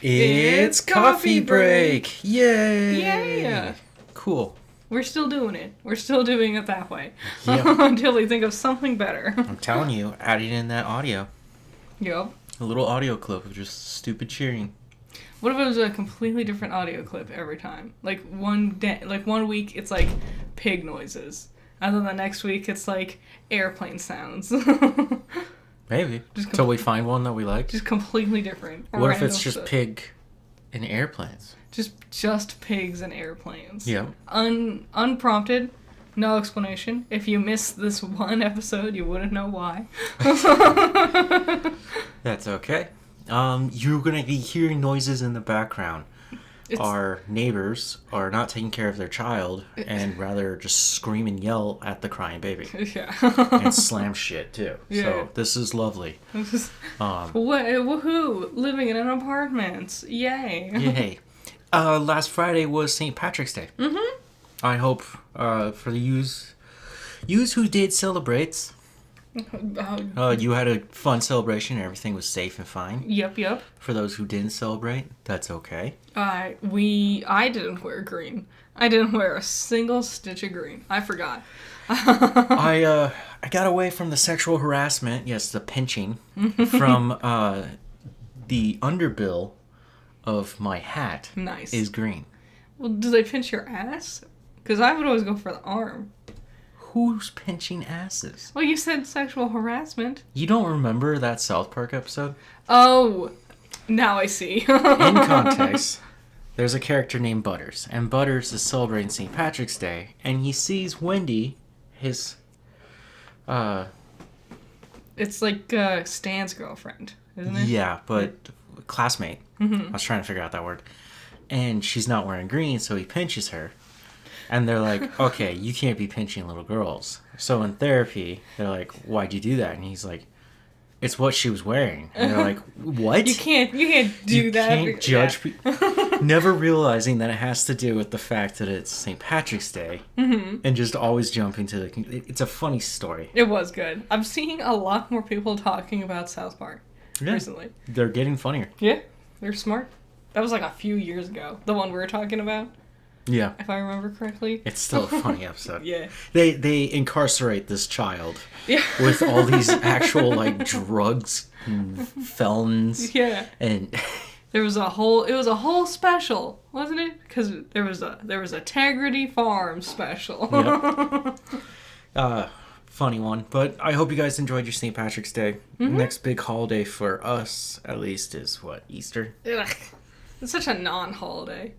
It's coffee break! Yay! Yeah! Cool. We're still doing it. We're still doing it that way. Yep. Until we think of something better. I'm telling you, adding in that audio. Yup. A little audio clip of just stupid cheering. What if it was a completely different audio clip every time? Like one week it's like pig noises. And then the next week it's like airplane sounds. Maybe. Until we find one that we like. Just completely different. What if it's just pig and airplanes? Just pigs and airplanes. Yeah. Unprompted. No explanation. If you missed this one episode, you wouldn't know why. That's okay. You're going to be hearing noises in the background. Our neighbors are not taking care of their child and rather just scream and yell at the crying baby. Yeah. And slam shit, too. Yeah. So, this is lovely. Woohoo! Living in an apartment. Yay. Yay. Last Friday was St. Patrick's Day. Mm-hmm. I hope for the yous who did celebrate, you had a fun celebration and everything was safe and fine. Yep. For those who didn't celebrate, that's okay. I didn't wear green. I didn't wear a single stitch of green. I forgot. I got away from the sexual harassment, yes, the pinching, from the underbill of my hat. Nice. Is green. Well, do they pinch your ass? Because I would always go for the arm. Who's pinching asses? Well, you said sexual harassment. You don't remember that South Park episode? Oh, now I see. In context, there's a character named Butters, and Butters is celebrating St. Patrick's Day, and he sees Wendy, his, It's like Stan's girlfriend, isn't it? Yeah, but classmate. Mm-hmm. I was trying to figure out that word. And she's not wearing green, so he pinches her. And they're like, okay, you can't be pinching little girls. So in therapy, they're like, why'd you do that? And he's like, it's what she was wearing. And they're like, what? You can't do that. You can't judge people. Never realizing that it has to do with the fact that it's St. Patrick's Day. Mm-hmm. And just always jumping to the... It's a funny story. It was good. I'm seeing a lot more people talking about South Park recently. They're getting funnier. Yeah, they're smart. That was like a few years ago. The one we were talking about. Yeah. If I remember correctly. It's still a funny episode. Yeah. They incarcerate this child. Yeah. With all these actual, like, drugs and felons. Yeah. And... It was a whole special, wasn't it? Because there was a Tegrity Farm special. Yep. Funny one. But I hope you guys enjoyed your St. Patrick's Day. Mm-hmm. Next big holiday for us, at least, is what? Easter? Ugh. It's such a non-holiday.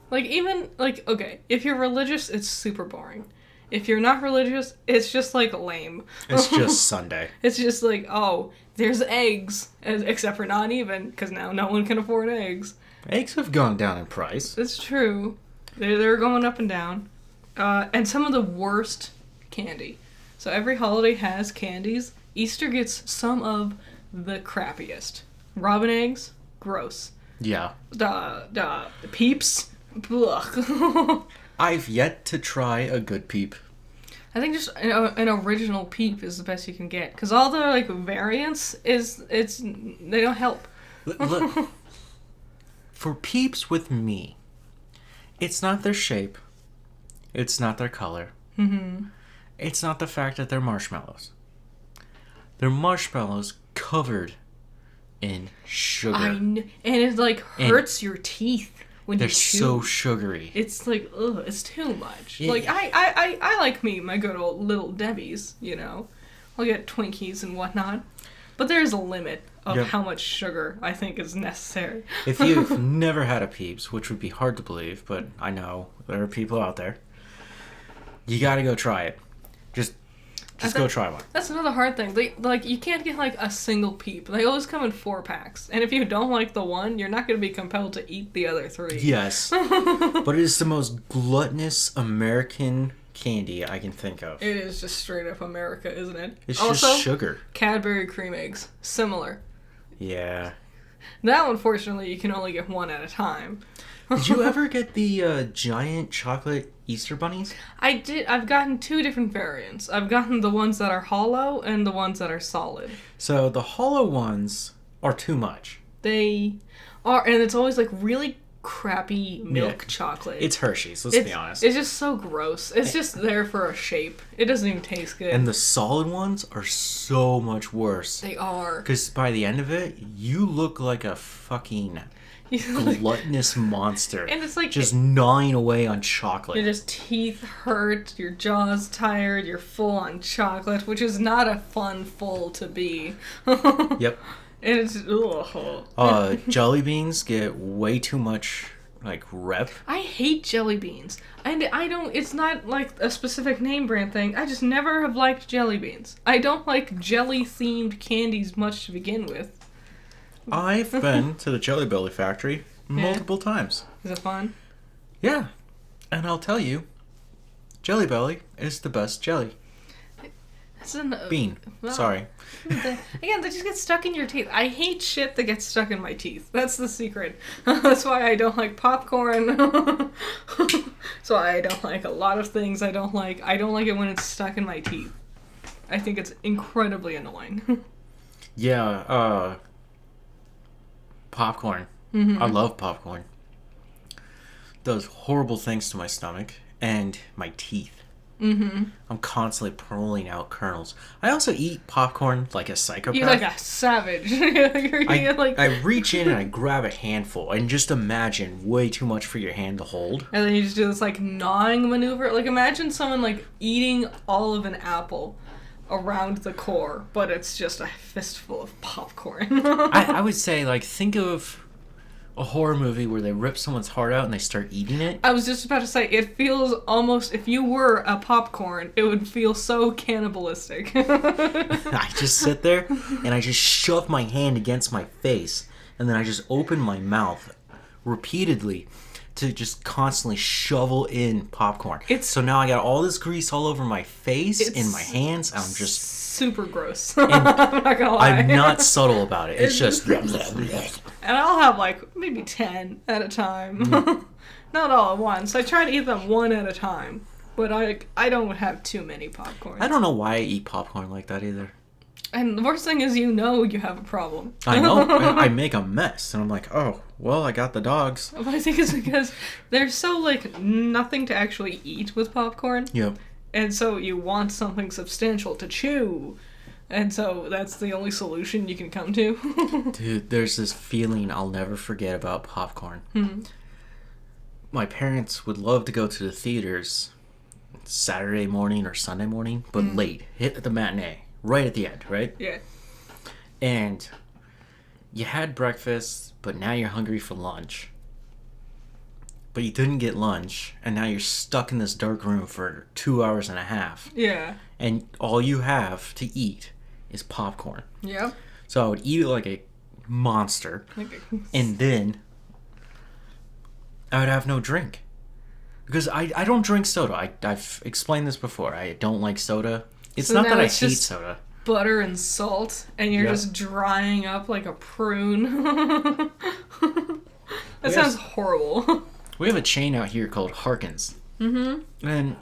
Like, even, like, okay, if you're religious, it's super boring. If you're not religious, it's just, like, lame. It's just Sunday. It's just like, oh, there's eggs. Except for not even, because now no one can afford eggs. Eggs have gone down in price. It's true. They're going up and down. And some of the worst candy. So every holiday has candies. Easter gets some of the crappiest. Robin eggs, gross. Yeah. The Peeps, ugh. I've yet to try a good Peep. I think just an original Peep is the best you can get. Because all the, like, variants, they don't help. Look, for Peeps with me, it's not their shape. It's not their color. Mm-hmm. It's not the fact that they're marshmallows. They're marshmallows covered in sugar. And it, like, hurts your teeth when you chew. They're so sugary. It's like, ugh, it's too much. Yeah. Like, I like my good old Little Debbie's, you know. I'll get Twinkies and whatnot. But there's a limit of how much sugar I think is necessary. If you've never had a Peeps, which would be hard to believe, but I know there are people out there, you gotta go try it. Just go try one. That's another hard thing. You can't get, like, a single Peep. They always come in 4-packs. And if you don't like the one, you're not going to be compelled to eat the other 3. Yes. But it is the most gluttonous American candy I can think of. It is just straight up America, isn't it? It's also, just sugar. Cadbury cream eggs. Similar. Yeah. Now, unfortunately, you can only get one at a time. Did you ever get the giant chocolate Easter bunnies? I did. I've gotten 2 different variants. I've gotten the ones that are hollow and the ones that are solid. So the hollow ones are too much. They and it's always like really crappy milk chocolate. It's Hershey's, let's be honest. It's just so gross. It's just there for a shape. It doesn't even taste good. And the solid ones are so much worse. They are. Because by the end of it, you look like a fucking gluttonous monster. And it's like... just gnawing away on chocolate. Your just teeth hurt, your jaw's tired, you're full on chocolate, which is not a fun full to be. Yep. And it's... Jelly beans get way too much, like, rep. I hate jelly beans. And I don't... It's not, like, a specific name brand thing. I just never have liked jelly beans. I don't like jelly-themed candies much to begin with. I've been to the Jelly Belly factory multiple times. Is it fun? Yeah. And I'll tell you, Jelly Belly is the best jelly. Bean. Well, Sorry. Again, they just get stuck in your teeth. I hate shit that gets stuck in my teeth. That's the secret. That's why I don't like popcorn. That's why I don't like a lot of things I don't like. I don't like it when it's stuck in my teeth. I think it's incredibly annoying. Yeah, popcorn. I love popcorn. Does horrible things to my stomach and my teeth. I'm constantly pulling out kernels. I also eat popcorn like a psychopath. You're like a savage. I reach in and I grab a handful and just imagine way too much for your hand to hold. And then you just do this like gnawing maneuver. Like imagine someone like eating all of an apple around the core, but it's just a fistful of popcorn. I would say, like, think of a horror movie where they rip someone's heart out and they start eating it. I was just about to say, it feels almost, if you were a popcorn, it would feel so cannibalistic. I just sit there and I just shove my hand against my face and then I just open my mouth repeatedly to just constantly shovel in popcorn. So now I got all this grease all over my face, in my hands. I'm just super gross. I'm not gonna lie. I'm not subtle about it. It's just... And I'll have like maybe 10 at a time. Not all at once. I try to eat them one at a time. But I don't have too many popcorn. I don't know why I eat popcorn like that either. And the worst thing is you have a problem. I know. I make a mess. And I'm like, oh, well, I got the dogs. But I think it's because there's so, like, nothing to actually eat with popcorn. Yep. And so you want something substantial to chew. And so that's the only solution you can come to. Dude, there's this feeling I'll never forget about popcorn. My parents would love to go to the theaters Saturday morning or Sunday morning, but late. Hit the matinee. Right at the end, right? Yeah. And you had breakfast, but now you're hungry for lunch. But you didn't get lunch, and now you're stuck in this dark room for 2 hours and a half. Yeah. And all you have to eat is popcorn. Yep. So I would eat it like a monster, and then I would have no drink. Because I don't drink soda. I've explained this before. I don't like soda. It's not that I hate soda. Butter and salt, and you're just drying up like a prune. That sounds horrible. We have a chain out here called Harkins. And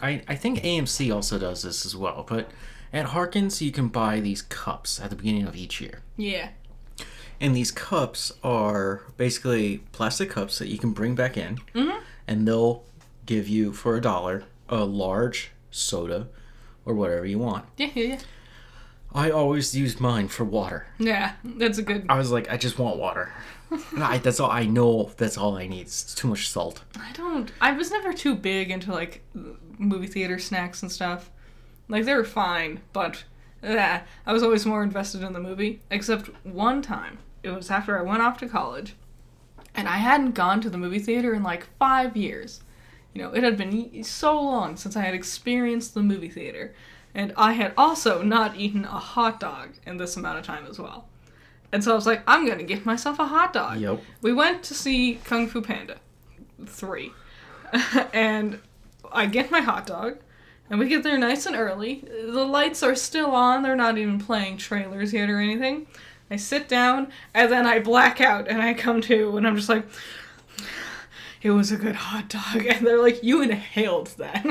I think AMC also does this as well. But at Harkins, you can buy these cups at the beginning of each year. Yeah. And these cups are basically plastic cups that you can bring back in. And they'll give you, for $1, a large soda or whatever you want. Yeah. I always used mine for water. Yeah, that's a good... I was like, I just want water. That's all I know. That's all I need. It's too much salt. I was never too big into, like, movie theater snacks and stuff. Like, they were fine, but I was always more invested in the movie. Except one time. It was after I went off to college. And I hadn't gone to the movie theater in, like, 5 years. You know, it had been so long since I had experienced the movie theater. And I had also not eaten a hot dog in this amount of time as well. And so I was like, I'm going to get myself a hot dog. Yep. We went to see Kung Fu Panda 3. And I get my hot dog. And we get there nice and early. The lights are still on. They're not even playing trailers yet or anything. I sit down, and then I black out, and I come to, and I'm just like... It was a good hot dog. And they're like, you inhaled that.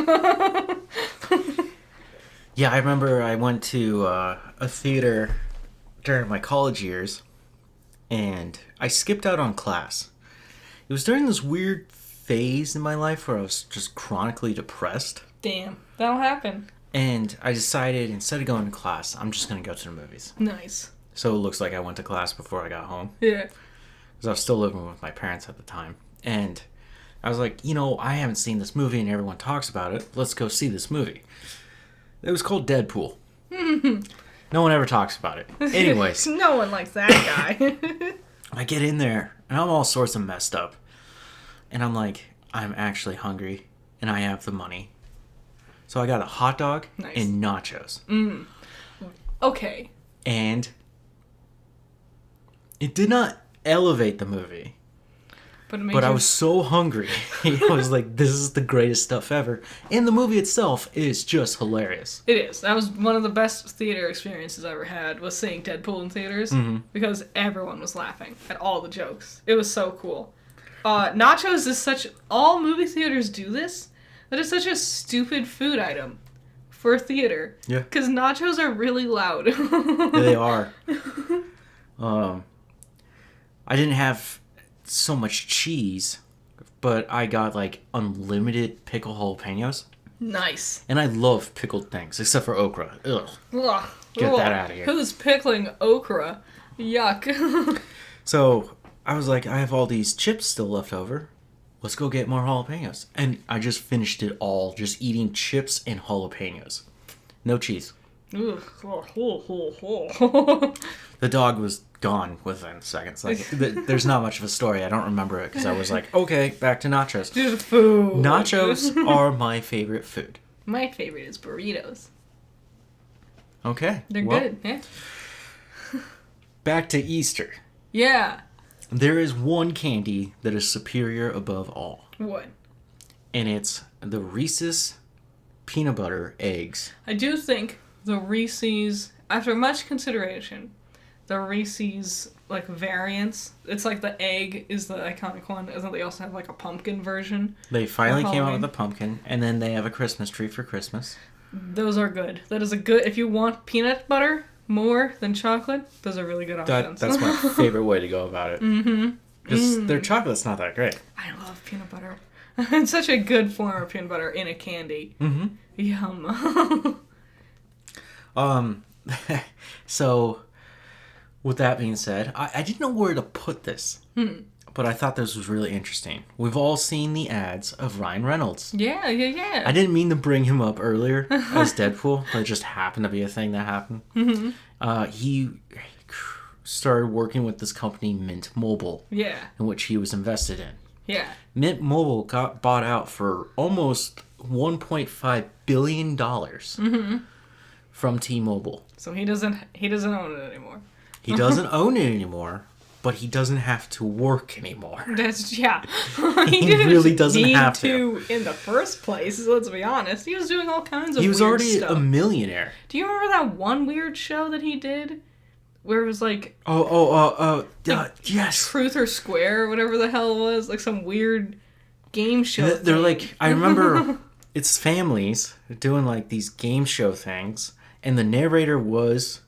Yeah, I remember I went to a theater during my college years, and I skipped out on class. It was during this weird phase in my life where I was just chronically depressed. Damn, that'll happen. And I decided, instead of going to class, I'm just going to go to the movies. Nice. So it looks like I went to class before I got home. Yeah. Because I was still living with my parents at the time. And I was like, I haven't seen this movie and everyone talks about it. Let's go see this movie. It was called Deadpool. No one ever talks about it. Anyways. No one likes that guy. I get in there and I'm all sorts of messed up. And I'm like, I'm actually hungry and I have the money. So I got a hot dog and nachos. Okay. And it did not elevate the movie. But I was so hungry. I was like, this is the greatest stuff ever. And the movie itself is just hilarious. It is. That was one of the best theater experiences I ever had, was seeing Deadpool in theaters. Because everyone was laughing at all the jokes. It was so cool. Nachos is such... All movie theaters do this. That is such a stupid food item for theater. Yeah. Because nachos are really loud. Yeah, they are. I didn't have so much cheese, but I got like unlimited pickle jalapenos. Nice. And I love pickled things, except for okra. Ugh. Ugh. Get that out of here. Who's pickling okra? Yuck. So I was like, I have all these chips still left over. Let's go get more jalapenos. And I just finished it all, just eating chips and jalapenos. No cheese. Ugh. The dog was gone within seconds. Like, there's not much of a story. I don't remember it because I was like, okay, back to nachos. Dude, food. Nachos are my favorite food. My favorite is burritos. Okay. They're good, yeah. Back to Easter. Yeah. There is one candy that is superior above all. What? And it's the Reese's peanut butter eggs. I do think the Reese's, after much consideration, the Reese's, like, variants, it's like the egg is the iconic one, and then they also have, like, a pumpkin version. They finally came out with a pumpkin, and then they have a Christmas tree for Christmas. Those are good. That is a good, if you want peanut butter more than chocolate, those are really good options. That's my favorite way to go about it. Because their chocolate's not that great. I love peanut butter. It's such a good form of peanut butter in a candy. Yum. So, with that being said, I didn't know where to put this. But I thought this was really interesting. We've all seen the ads of Ryan Reynolds. Yeah. I didn't mean to bring him up earlier as Deadpool. It just happened to be a thing that happened. He started working with this company, Mint Mobile. Yeah. In which he was invested in. Yeah. Mint Mobile got bought out for almost $1.5 billion from T-Mobile. So he doesn't own it anymore. He doesn't own it anymore, but he doesn't have to work anymore. Yeah. He really doesn't have to in the first place, let's be honest. He was doing all kinds of He was weird already stuff. a millionaire. Do you remember that one weird show that he did? Where it was like... yes. Truth or Square, or whatever the hell it was. Like some weird game show They're like, I remember it's families doing like these game show things, and the narrator was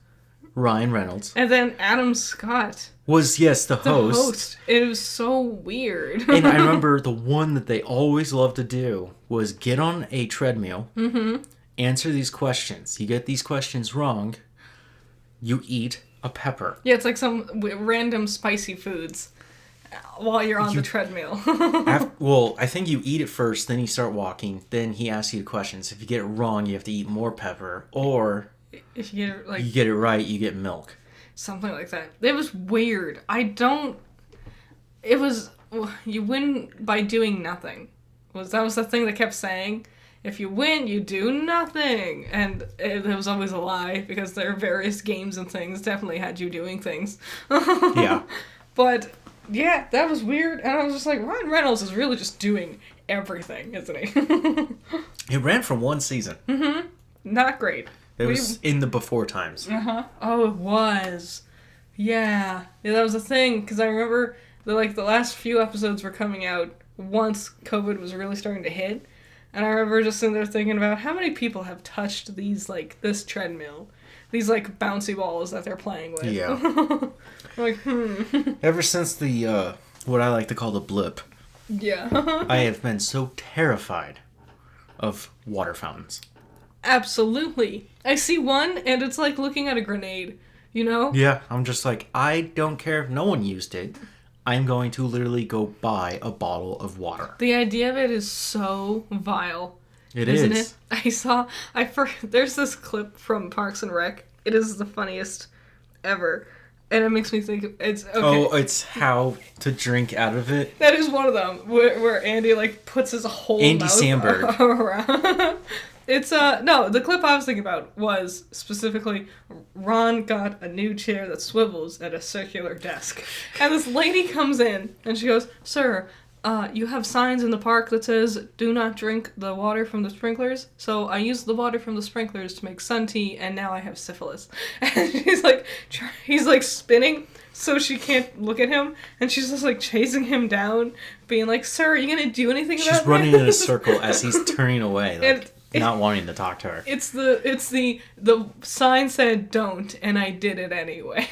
Ryan Reynolds. And then Adam Scott was, yes, the host. It was so weird. And I remember the one that they always loved to do was get on a treadmill, answer these questions. You get these questions wrong, you eat a pepper. Yeah, it's like some random spicy foods while you're on the treadmill. Well, I think you eat it first, then you start walking, then he asks you questions. If you get it wrong, you have to eat more pepper, or if you get it, like, you get it right, you get milk. Something like that. It was weird. You win by doing nothing. That was the thing they kept saying. If you win, you do nothing. And it was always a lie, because their various games and things definitely had you doing things. Yeah. But, yeah, that was weird. And I was just like, Ryan Reynolds is really just doing everything, isn't he? It ran for one season. Not great. It was in the before times. Oh, it was. Yeah. That was a thing, because I remember the last few episodes were coming out once COVID was really starting to hit. And I remember just sitting there thinking about how many people have touched this treadmill these like bouncy balls that they're playing with. Yeah. Like, Ever since the, what I like to call the blip, yeah. I have been so terrified of water fountains. Absolutely. I see one and it's like looking at a grenade, you know? Yeah, I'm just like, I don't care if no one used it. I'm going to literally go buy a bottle of water. The idea of it is so vile. It Isn't is. it? There's this clip from Parks and Rec. It is the funniest ever. And it makes me think it's okay. Oh, it's how to drink out of it. That is one of them where Andy like puts his whole Andy mouth Samberg. around. It's no, the clip I was thinking about was specifically Ron got a new chair that swivels at a circular desk. And this lady comes in and she goes, "Sir, you have signs in the park that says do not drink the water from the sprinklers. So I used the water from the sprinklers to make sun tea and now I have syphilis." And he's like spinning so she can't look at him, and she's just like chasing him down, being like, "Sir, are you gonna do anything about this?" She's running in a circle as he's turning away, like And not wanting to talk to her. It's the sign said don't, and I did it anyway.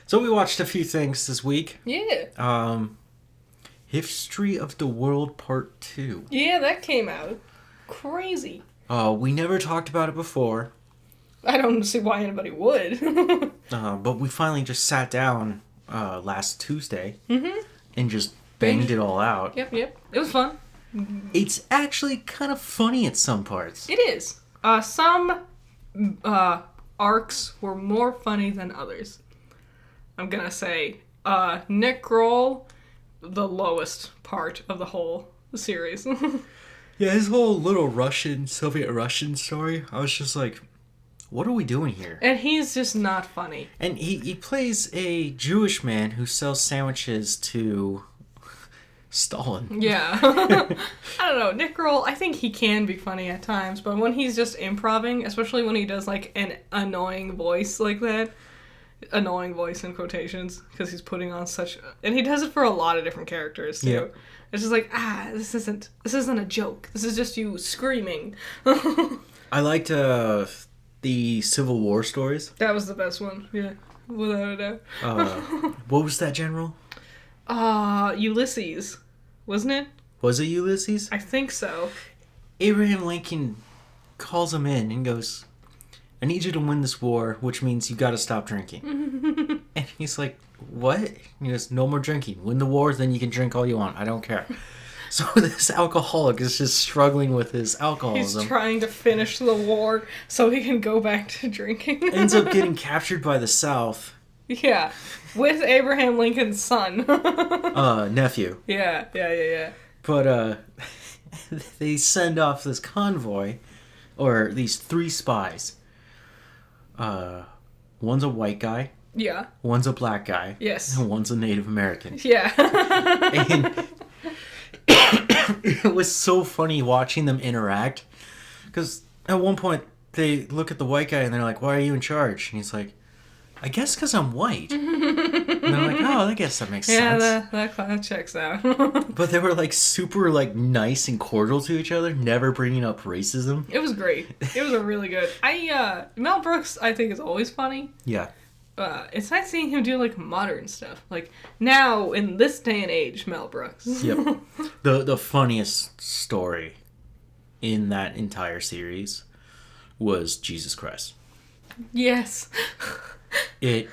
So we watched a few things this week. Yeah. History of the World Part 2. Yeah, that came out. Crazy. We never talked about it before. I don't see why anybody would. But we finally just sat down last Tuesday and just banged it all out. Yep. It was fun. It's actually kind of funny at some parts. It is. Some arcs were more funny than others. I'm gonna say Nick Kroll, the lowest part of the whole series. Yeah, his whole little Soviet Russian story, I was just like, what are we doing here? And he's just not funny. And he plays a Jewish man who sells sandwiches to Stalin. Yeah. I don't know. Nick Kroll, I think he can be funny at times, but when he's just improving, especially when he does like an annoying voice like that, annoying voice in quotations, because he's putting on such, and he does it for a lot of different characters too. Yep. It's just like, this isn't a joke. This is just you screaming. I liked the Civil War stories. That was the best one. Yeah, without a doubt. What was that general? Ulysses, wasn't it? Was it Ulysses? I think so. Abraham Lincoln calls him in and goes, "I need you to win this war, which means you gotta stop drinking." And he's like, "What?" He goes, "No more drinking. Win the war, then you can drink all you want. I don't care." So this alcoholic is just struggling with his alcoholism. He's trying to finish the war so he can go back to drinking. Ends up getting captured by the South. Yeah, with Abraham Lincoln's son. Nephew. Yeah. But they send off this convoy, or these 3 spies. One's a white guy. Yeah. One's a black guy. Yes. And one's a Native American. Yeah. And it was so funny watching them interact, because at one point they look at the white guy and they're like, "Why are you in charge?" And he's like, "I guess because I'm white." And they're like, "Oh, I guess that makes sense." Yeah, that checks out. But they were like super like nice and cordial to each other, never bringing up racism. It was great. It was a really good. Mel Brooks, I think, is always funny. Yeah. It's nice seeing him do like modern stuff. Like now in this day and age, Mel Brooks. Yep. The funniest story in that entire series was Jesus Christ. Yes. It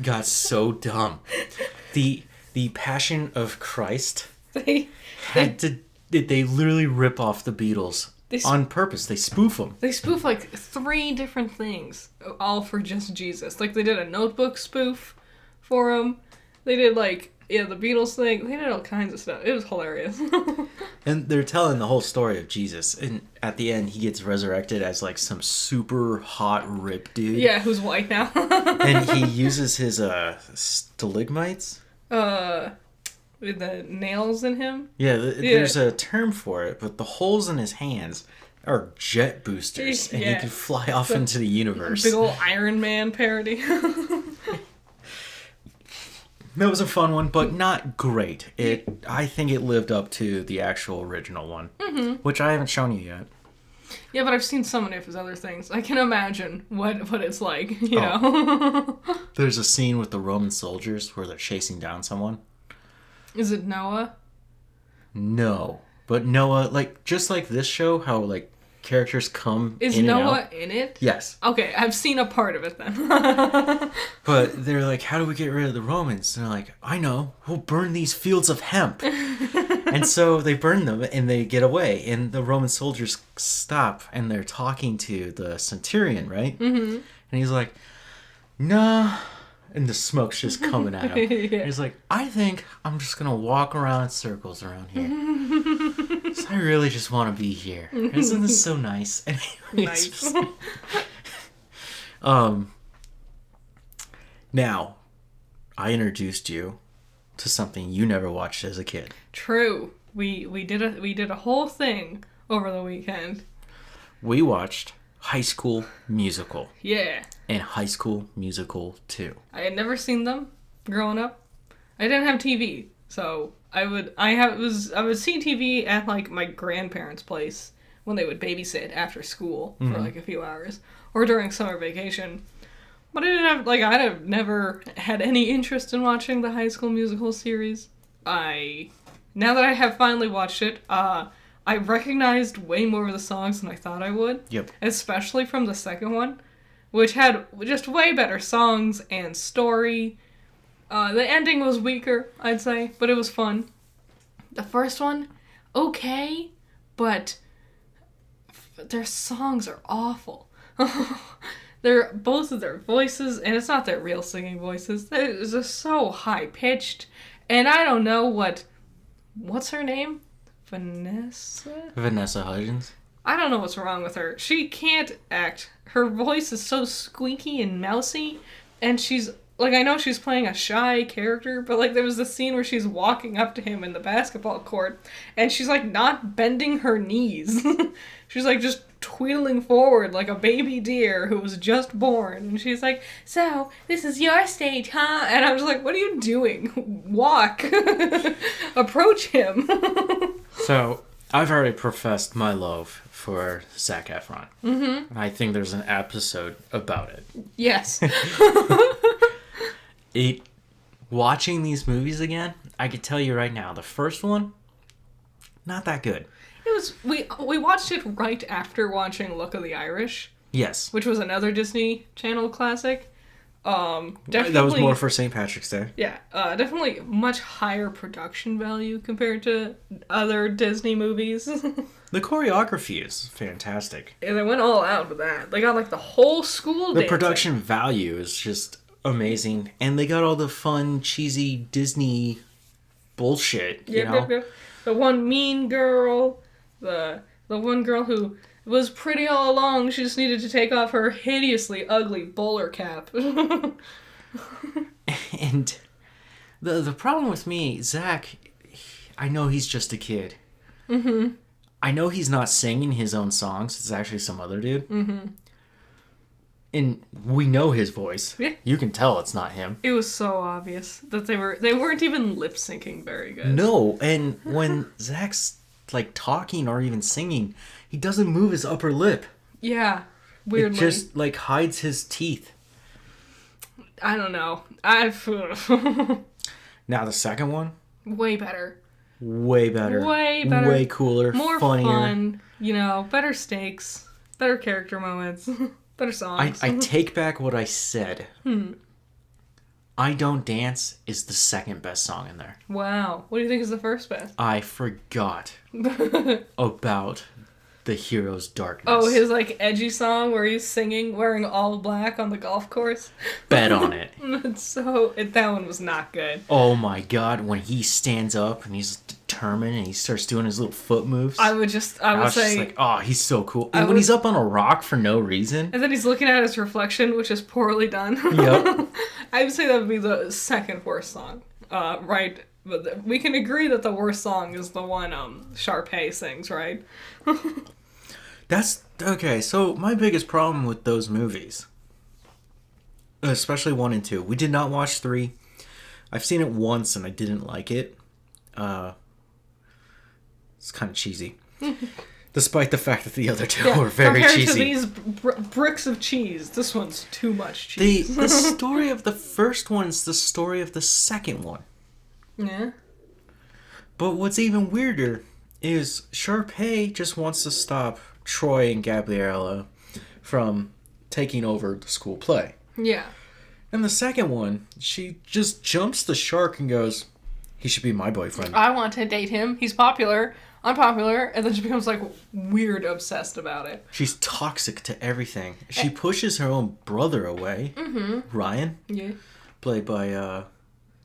got so dumb. The Passion of Christ They literally rip off the Beatles on purpose. They spoof them. They spoof like 3 different things, all for just Jesus. Like they did a Notebook spoof for him. They did like the Beatles thing. They did all kinds of stuff. It was hilarious. And they're telling the whole story of Jesus. And at the end, he gets resurrected as like some super hot rip dude. Yeah, who's white now. And he uses his stalagmites. With the nails in him. Yeah, there's a term for it, but the holes in his hands are jet boosters, and he can fly off into the universe. Big old Iron Man parody. That was a fun one, but not great. I think it lived up to the actual original one, which I haven't shown you yet. Yeah, but I've seen so many of his other things. I can imagine what it's like, you know? There's a scene with the Roman soldiers where they're chasing down someone. Is it Noah? No. But Noah, like, just like this show, how, like, characters come Is in Noah and out. in it? Yes. Okay, I've seen a part of it then. But they're like, how do we get rid of the Romans? And they're like, I know. We'll burn these fields of hemp. And so they burn them and they get away. And the Roman soldiers stop and they're talking to the centurion, right? Mm-hmm. And he's like, nah. And the smoke's just coming at him. Yeah. He's like, I think I'm just going to walk around in circles around here. So I really just want to be here. Isn't this so nice? Nice. Now, I introduced you to something you never watched as a kid. True. We did a whole thing over the weekend. We watched High School Musical Yeah. and High School Musical 2. I had never seen them growing up. I didn't have TV, so I would see TV at like my grandparents' place when they would babysit after school for like a few hours or during summer vacation. But I didn't have I'd have never had any interest in watching the High School Musical series. Now that I have finally watched it, I recognized way more of the songs than I thought I would. Yep. Especially from the second one, which had just way better songs and story. The ending was weaker, I'd say, but it was fun. The first one, okay, but their songs are awful. They're both of their voices, and it's not their real singing voices. They're just so high pitched, and I don't know what's her name? Vanessa Hudgens. I don't know what's wrong with her. She can't act. Her voice is so squeaky and mousy, and she's I know she's playing a shy character, but there was this scene where she's walking up to him in the basketball court, and she's not bending her knees. She's just twiddling forward like a baby deer who was just born, and she's like, "So, this is your stage, huh?" And I was like, "What are you doing? Walk. Approach him." So, I've already professed my love for Zac Efron. Mm-hmm. I think there's an episode about it. Yes. Watching these movies again, I could tell you right now, the first one, not that good. It was we watched it right after watching Look of the Irish. Yes. Which was another Disney Channel classic. Definitely, that was more for St. Patrick's Day. Yeah, definitely much higher production value compared to other Disney movies. The choreography is fantastic. And they went all out with that. They got the whole school The dancing. production value is just amazing. And they got all the fun, cheesy Disney bullshit, you know? Yep. The one mean girl, the one girl who was pretty all along. She just needed to take off her hideously ugly bowler cap. And the problem with me, Zach, I know he's just a kid. Mm-hmm. I know he's not singing his own songs. It's actually some other dude. Mm-hmm. And we know his voice. Yeah. You can tell it's not him. It was so obvious that they weren't even lip syncing very good. No, and when Zach's talking or even singing, he doesn't move his upper lip. Yeah, weirdly. It just hides his teeth. I don't know. Now the second one, way better. Way better. Way cooler. More funnier. fun. Better stakes. Better character moments. Better songs. I take back what I said. I Don't Dance is the second best song in there. Wow. What do you think is the first best? I forgot about the hero's darkness. Oh, his edgy song where he's singing wearing all black on the golf course. Bet on it. That one was not good. Oh my god, when he stands up and he's determined and he starts doing his little foot moves. I would say, oh, he's so cool. And when he's up on a rock for no reason. And then he's looking at his reflection, which is poorly done. Yep. I would say that would be the second worst song. Right. But we can agree that the worst song is the one Sharpay sings, right? That's okay. So my biggest problem with those movies, especially 1 and 2, we did not watch 3. I've seen it once and I didn't like it. It's kind of cheesy. Despite the fact that the other two Yeah, were very compared cheesy. to these bricks of cheese, this one's too much cheese. The story of the first one is the story of the second one. Yeah. But what's even weirder is Sharpay just wants to stop Troy and Gabriella from taking over the school play. Yeah. And the second one, she just jumps the shark and goes, he should be my boyfriend. I want to date him. He's popular. I'm popular. And then she becomes, like, weird obsessed about it. She's toxic to everything. She pushes her own brother away. Mm-hmm. Ryan. Yeah. Played by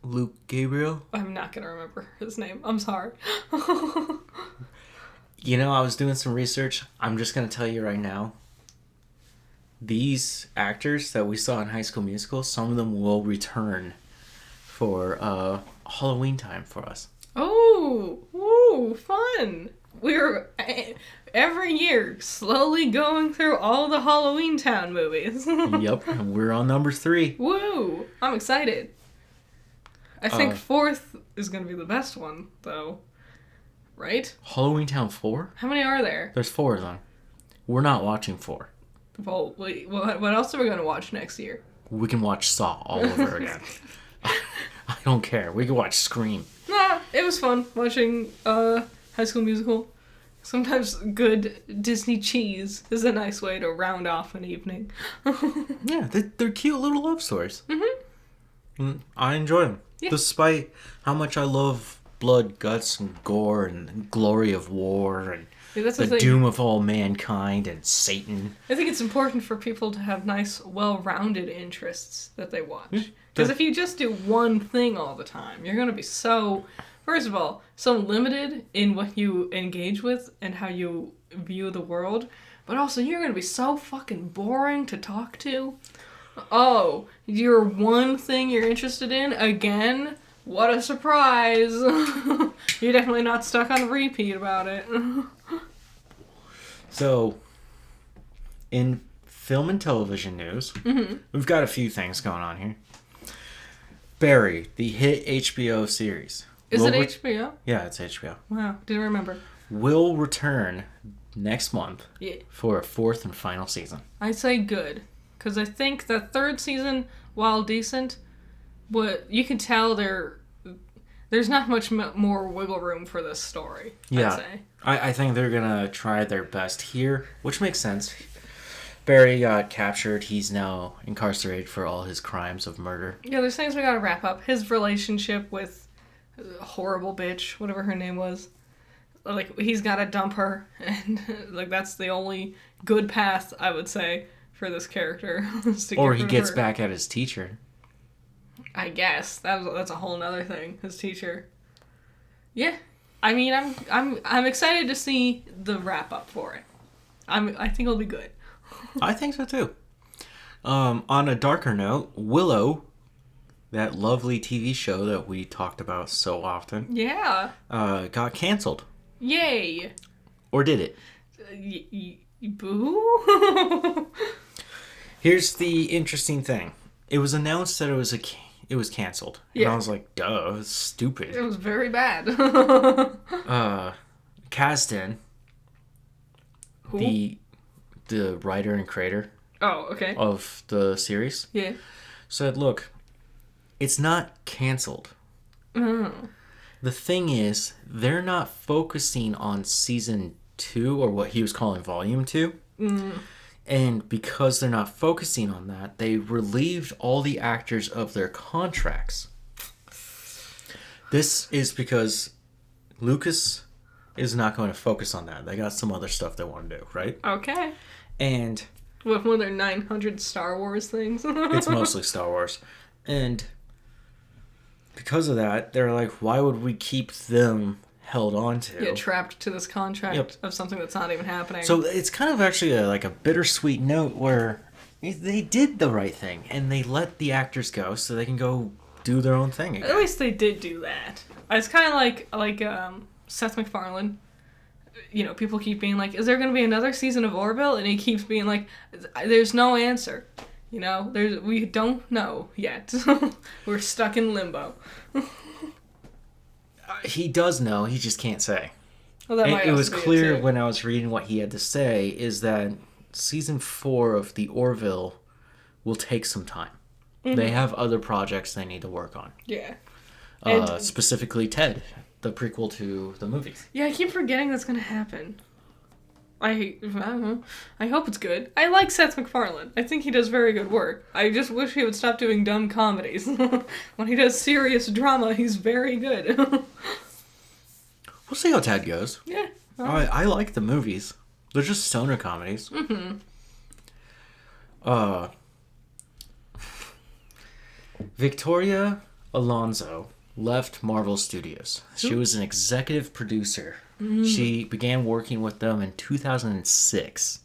Luke Gabriel. I'm not going to remember his name. I'm sorry. You know, I was doing some research. I'm just going to tell you right now. These actors that we saw in High School Musical, some of them will return for Halloween time for us. Oh, ooh, fun. We're every year slowly going through all the Halloween Town movies. Yep, and we're on number 3. Woo! I'm excited. I think 4th is going to be the best one, though. Right? Halloween Town 4? How many are there? There's 4 of them. We're not watching 4. Well, wait, what else are we going to watch next year? We can watch Saw all over again. I don't care. We can watch Scream. Nah, it was fun watching High School Musical. Sometimes good Disney cheese is a nice way to round off an evening. Yeah, they're cute little love stories. Mm-hmm. I enjoy them. Yeah. Despite how much I love blood, guts, and gore, and glory of war, and Yeah, that's the thing. doom of all mankind, and Satan. I think it's important for people to have nice, well-rounded interests that they watch. Because if you just do one thing all the time, you're going to be so, first of all, so limited in what you engage with and how you view the world. But also, you're going to be so fucking boring to talk to. Oh, your one thing you're interested in? Again? What a surprise! You're definitely not stuck on repeat about it. So, in film and television news, we've got a few things going on here. Barry, the hit HBO series. Is it HBO? Yeah, it's HBO. Wow, didn't remember. Will return next month Yeah. for a 4th and final season. I'd say good. Because I think the 3rd season, while decent, you can tell there's not much more wiggle room for this story, Yeah. I'd say. I think they're going to try their best here, which makes sense. Barry got captured. He's now incarcerated for all his crimes of murder. Yeah, there's things we gotta wrap up. His relationship with horrible bitch, whatever her name was. Like, he's gotta dump her. And, like, that's the only good path, I would say, for this character. is to Or get he rid of gets her. back at his teacher. I guess. That's a whole nother thing. His teacher. Yeah. I mean, I'm excited to see the wrap up for it. I think it'll be good. I think so too. On a darker note, Willow, that lovely TV show that we talked about so often, Yeah. got canceled. Yay. Or did it? Boo. Here's the interesting thing. It was announced that it was canceled. And Yeah. I was like, duh, it's stupid. It was very bad. Kasdan, Who? the writer and creator Oh, okay. of the series, Yeah. said, look, it's not canceled. Oh. The thing is, they're not focusing on season 2, or what he was calling volume 2. And because they're not focusing on that, they relieved all the actors of their contracts. This is because Lucas is not going to focus on that. They got some other stuff they want to do, right? Okay. And With one of their 900 Star Wars things. it's mostly Star Wars. And because of that, they're like, why would we keep them held on to? Yeah, trapped to this contract Yep. of something that's not even happening. So it's kind of actually like a bittersweet note where they did the right thing and they let the actors go so they can go do their own thing again. At least they did do that. It's kind of like Seth MacFarlane. You know, people keep being like, is there going to be another season of Orville? And he keeps being like, there's no answer. You know, we don't know yet. We're stuck in limbo. He does know, he just can't say. Well, that might It was also be clear too. when I was reading what he had to say is that season 4 of The Orville will take some time. They have other projects they need to work on. Yeah. And Specifically Ted, the prequel to the movies. yeah, I keep forgetting that's gonna happen. I don't know. I hope it's good. I like Seth MacFarlane. I think he does very good work. I just wish he would stop doing dumb comedies. When he does serious drama, he's very good. We'll see how Ted goes. Yeah. I like the movies. They're just stoner comedies. Mm-hmm. Victoria Alonso left Marvel Studios. She was an executive producer. She began working with them in 2006.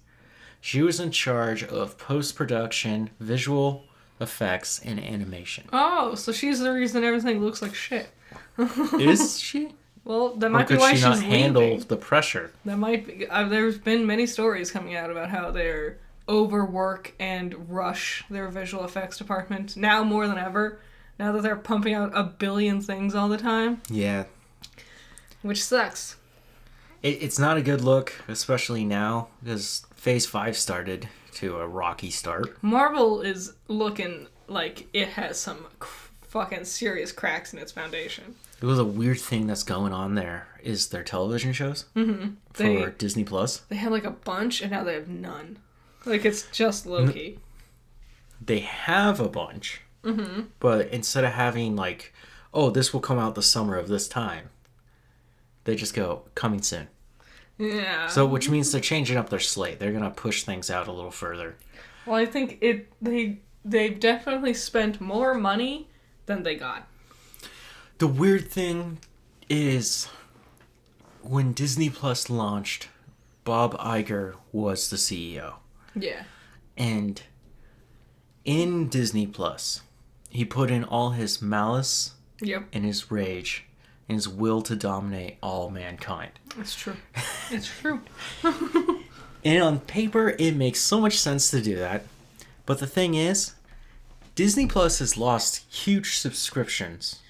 She was in charge of post-production, visual effects, and animation. Oh, so she's the reason everything looks like shit. Is she? Well, that Or might be could why she she's not handle leaving. the pressure? That might be. There's been many stories coming out about how they're overwork and rush their visual effects department now more than ever. Now that they're pumping out a billion things all the time, Yeah. which sucks. It's not a good look, especially now, because Phase 5 started to a rocky start. Marvel is looking like it has some fucking serious cracks in its foundation. It was a weird thing that's going on there is their television shows for Disney Plus. They had like a bunch and now they have none. Like it's just Loki. They have a bunch, but instead of having like, oh, this will come out the summer of this time, they just go, coming soon. Yeah. So, which means they're changing up their slate. They're going to push things out a little further. Well, I think they've definitely spent more money than they got. The weird thing is when Disney Plus launched, Bob Iger was the CEO. Yeah. And in Disney Plus, he put in all his malice Yep. and his rage and his will to dominate all mankind. It's true. It's true. And on paper, it makes so much sense to do that. But the thing is, Disney Plus has lost huge subscriptions.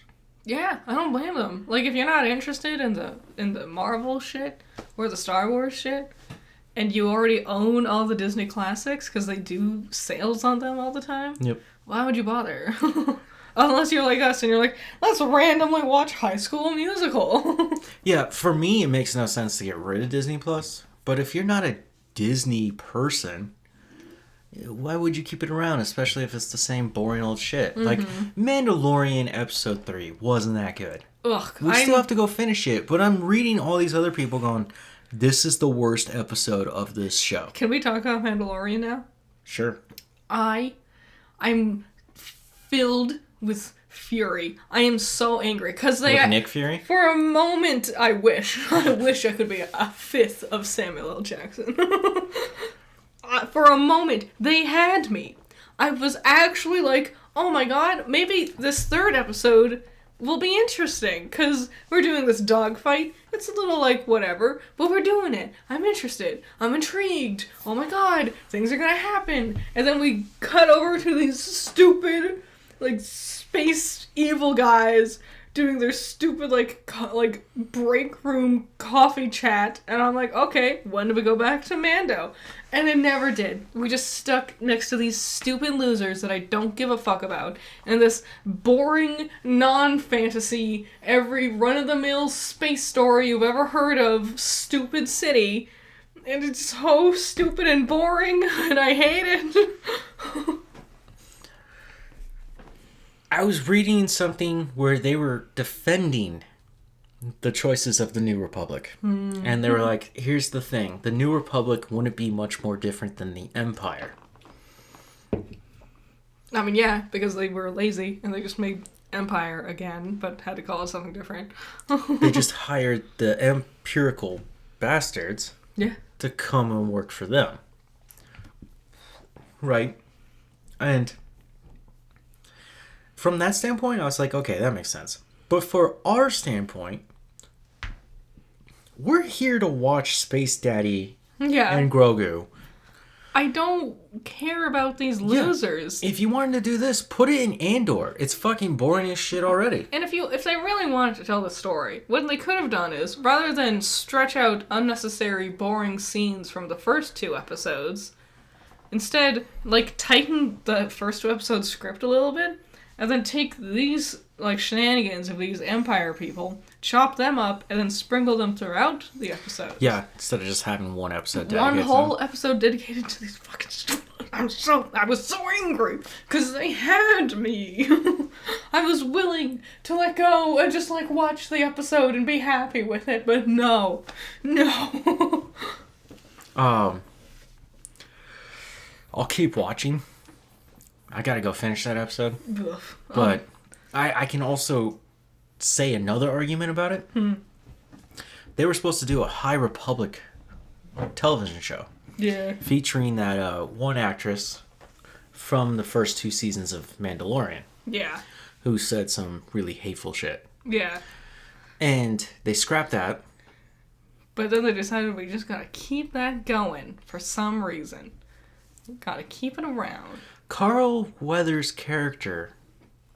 Yeah, I don't blame them. Like if you're not interested in the Marvel shit or the Star Wars shit, and you already own all the Disney classics because they do sales on them all the time, Yep. why would you bother? Unless you're like us and you're like, let's randomly watch High School Musical. Yeah, for me, it makes no sense to get rid of Disney Plus. But if you're not a Disney person, why would you keep it around? Especially if it's the same boring old shit. Like, Mandalorian Episode 3 wasn't that good. Ugh, We still have to go finish it. But I'm reading all these other people going, this is the worst episode of this show. Can we talk about Mandalorian now? Sure. I'm filled with fury. I am so angry because they. With Nick Fury? For a moment, I wish I could be a fifth of Samuel L. Jackson. For a moment, they had me. I was actually like, oh my god, maybe this third episode will be interesting, because we're doing this dogfight. It's a little like whatever, but we're doing it. I'm interested. I'm intrigued. Oh my god, things are gonna happen. And then we cut over to these stupid, like, space evil guys doing their stupid, like break room coffee chat. And I'm like, okay, when do we go back to Mando? And it never did. We just stuck next to these stupid losers that I don't give a fuck about. And this boring, non-fantasy, every run-of-the-mill space story you've ever heard of, stupid city. And it's so stupid and boring, and I hate it. I was reading something where they were defending the choices of the New Republic. And they were like, here's the thing. The New Republic wouldn't be much more different than the Empire. I mean, yeah, because they were lazy, and they just made Empire again, but had to call it something different. They just hired the empirical bastards Yeah. to come and work for them. Right? And from that standpoint, I was like, okay, that makes sense. But for our standpoint, we're here to watch Space Daddy Yeah. and Grogu I don't care about these losers. If you wanted to do this, put it in Andor. It's fucking boring as shit already. And if they really wanted to tell the story, what they could have done is, rather than stretch out unnecessary, boring scenes from the first 2 episodes, instead, like, tighten the first 2 episodes script a little bit, and then take these, like, shenanigans of these Empire people, chop them up, and then sprinkle them throughout the episodes. Yeah, instead of just having one episode dedicated One whole episode dedicated to these fucking stupid... I was so angry, because they had me. I was willing to let go and just, like, watch the episode and be happy with it, but no. No. I'll keep watching. I gotta go finish that episode. But I can also say another argument about it. They were supposed to do a High Republic television show. Yeah. Featuring that one actress from the first 2 seasons of Mandalorian. Yeah. Who said some really hateful shit. Yeah. And they scrapped that. But then they decided we just gotta keep that going for some reason. Gotta keep it around. Carl Weathers' character,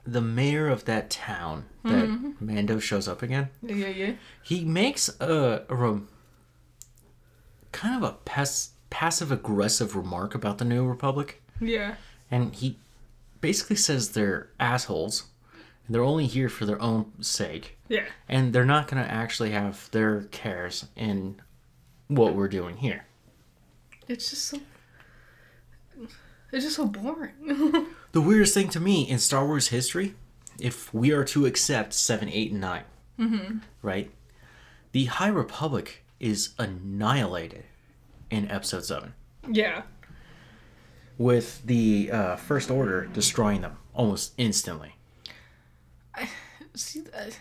the mayor of that town that Mando shows up again. Yeah. He makes kind of a passive-aggressive remark about the New Republic. Yeah. And he basically says they're assholes. And they're only here for their own sake. Yeah. And they're not going to actually have their cares in what we're doing here. It's just so boring. The weirdest thing to me in Star Wars history, if we are to accept 7, 8, and 9, right? The High Republic is annihilated in Episode 7. Yeah. With the First Order destroying them almost instantly.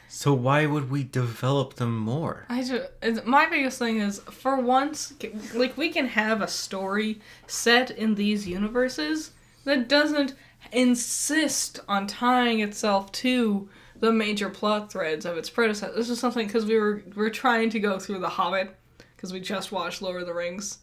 So why would we develop them more? My biggest thing is, for once, like, we can have a story set in these universes that doesn't insist on tying itself to the major plot threads of its predecessor. This is something because we're trying to go through The Hobbit because we just watched Lord of the Rings,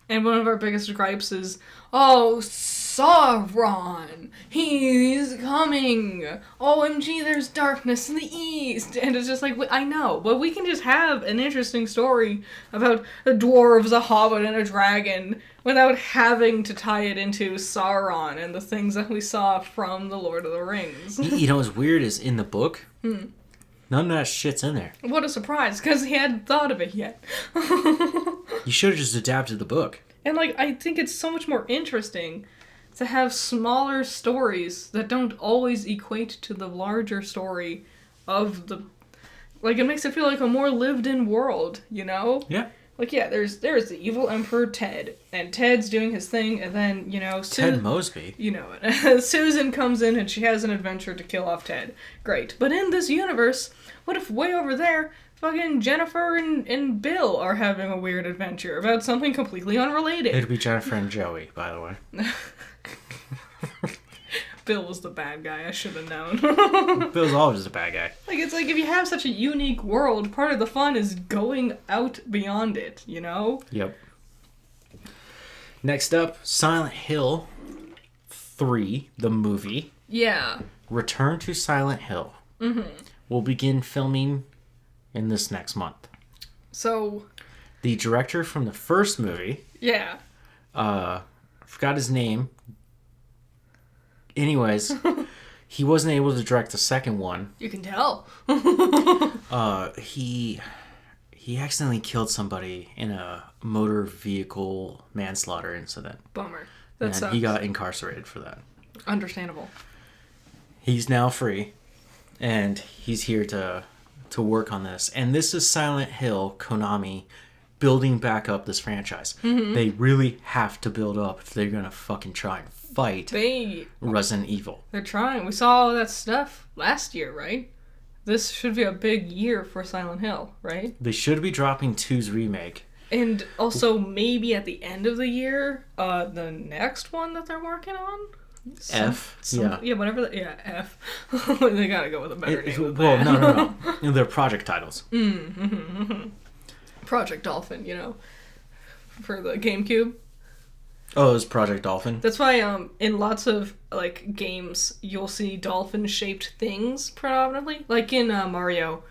and one of our biggest gripes is, oh, Sauron, he's coming. OMG, there's darkness in the east. And it's just like, I know, but we can just have an interesting story about the dwarves, a hobbit, and a dragon without having to tie it into Sauron and the things that we saw from the Lord of the Rings. You know what's weird is in the book, none of that shit's in there. What a surprise, because he hadn't thought of it yet. You should have just adapted the book. And, like, I think it's so much more interesting to have smaller stories that don't always equate to the larger story of the... Like, it makes it feel like a more lived-in world, you know? Yeah. Like, yeah, there's the evil Emperor Ted, and Ted's doing his thing, and then, you know... Ted Mosby. You know it. Susan comes in, and she has an adventure to kill off Ted. Great. But in this universe, what if way over there, fucking Jennifer and Bill are having a weird adventure about something completely unrelated? It'd be Jennifer and Joey, by the way. Bill was the bad guy. I should have known. Bill's always a bad guy. Like, it's like, if you have such a unique world, part of the fun is going out beyond it, you know? Yep. Next up, Silent Hill 3, the movie. Yeah. Return to Silent Hill. Will begin filming in this next month. So... The director from the first movie... Yeah. I forgot his name. Anyways, he wasn't able to direct the second one. You can tell. He accidentally killed somebody in a motor vehicle manslaughter incident. Bummer. That sucks. He got incarcerated for that. Understandable. He's now free, and he's here to work on this. And this is Silent Hill, Konami, building back up this franchise. They really have to build up if they're gonna fucking try and fight Resident Evil. They're trying. We saw all that stuff last year, right? This should be a big year for Silent Hill, right? They should be dropping 2's remake. And also, maybe at the end of the year, the next one that they're working on? F. Yeah, whatever. F. They gotta go with a better name. Well, no. They're project titles. Project Dolphin, you know, for the GameCube. Oh, it was Project Dolphin. That's why in lots of like games you'll see dolphin shaped things predominantly. Like in Mario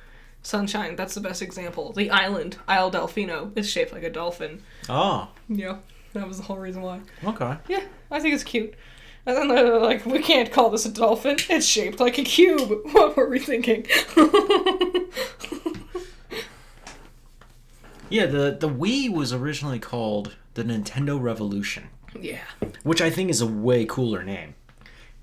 Sunshine, that's the best example. The island, Isle Delfino, is shaped like a dolphin. Oh, Yeah, that was the whole reason why. okay. Yeah, I think it's cute. And then they're like, we can't call this a dolphin. It's shaped like a cube. What were we thinking? Yeah, the Wii was originally called the Nintendo Revolution, Yeah. which I think is a way cooler name.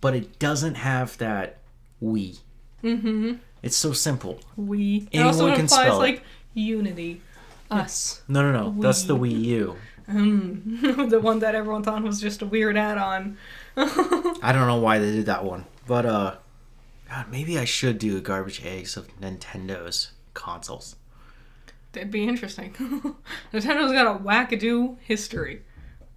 But it doesn't have that Wii. Mm-hmm. It's so simple. We. It Anyone also can implies spell it. like unity. Us. No. That's the Wii. Wii U. The one that everyone thought was just a weird add-on. I don't know why they did that one. But, God, maybe I should do a garbage eggs of Nintendo's consoles. That'd be interesting. Nintendo's got a wackadoo history.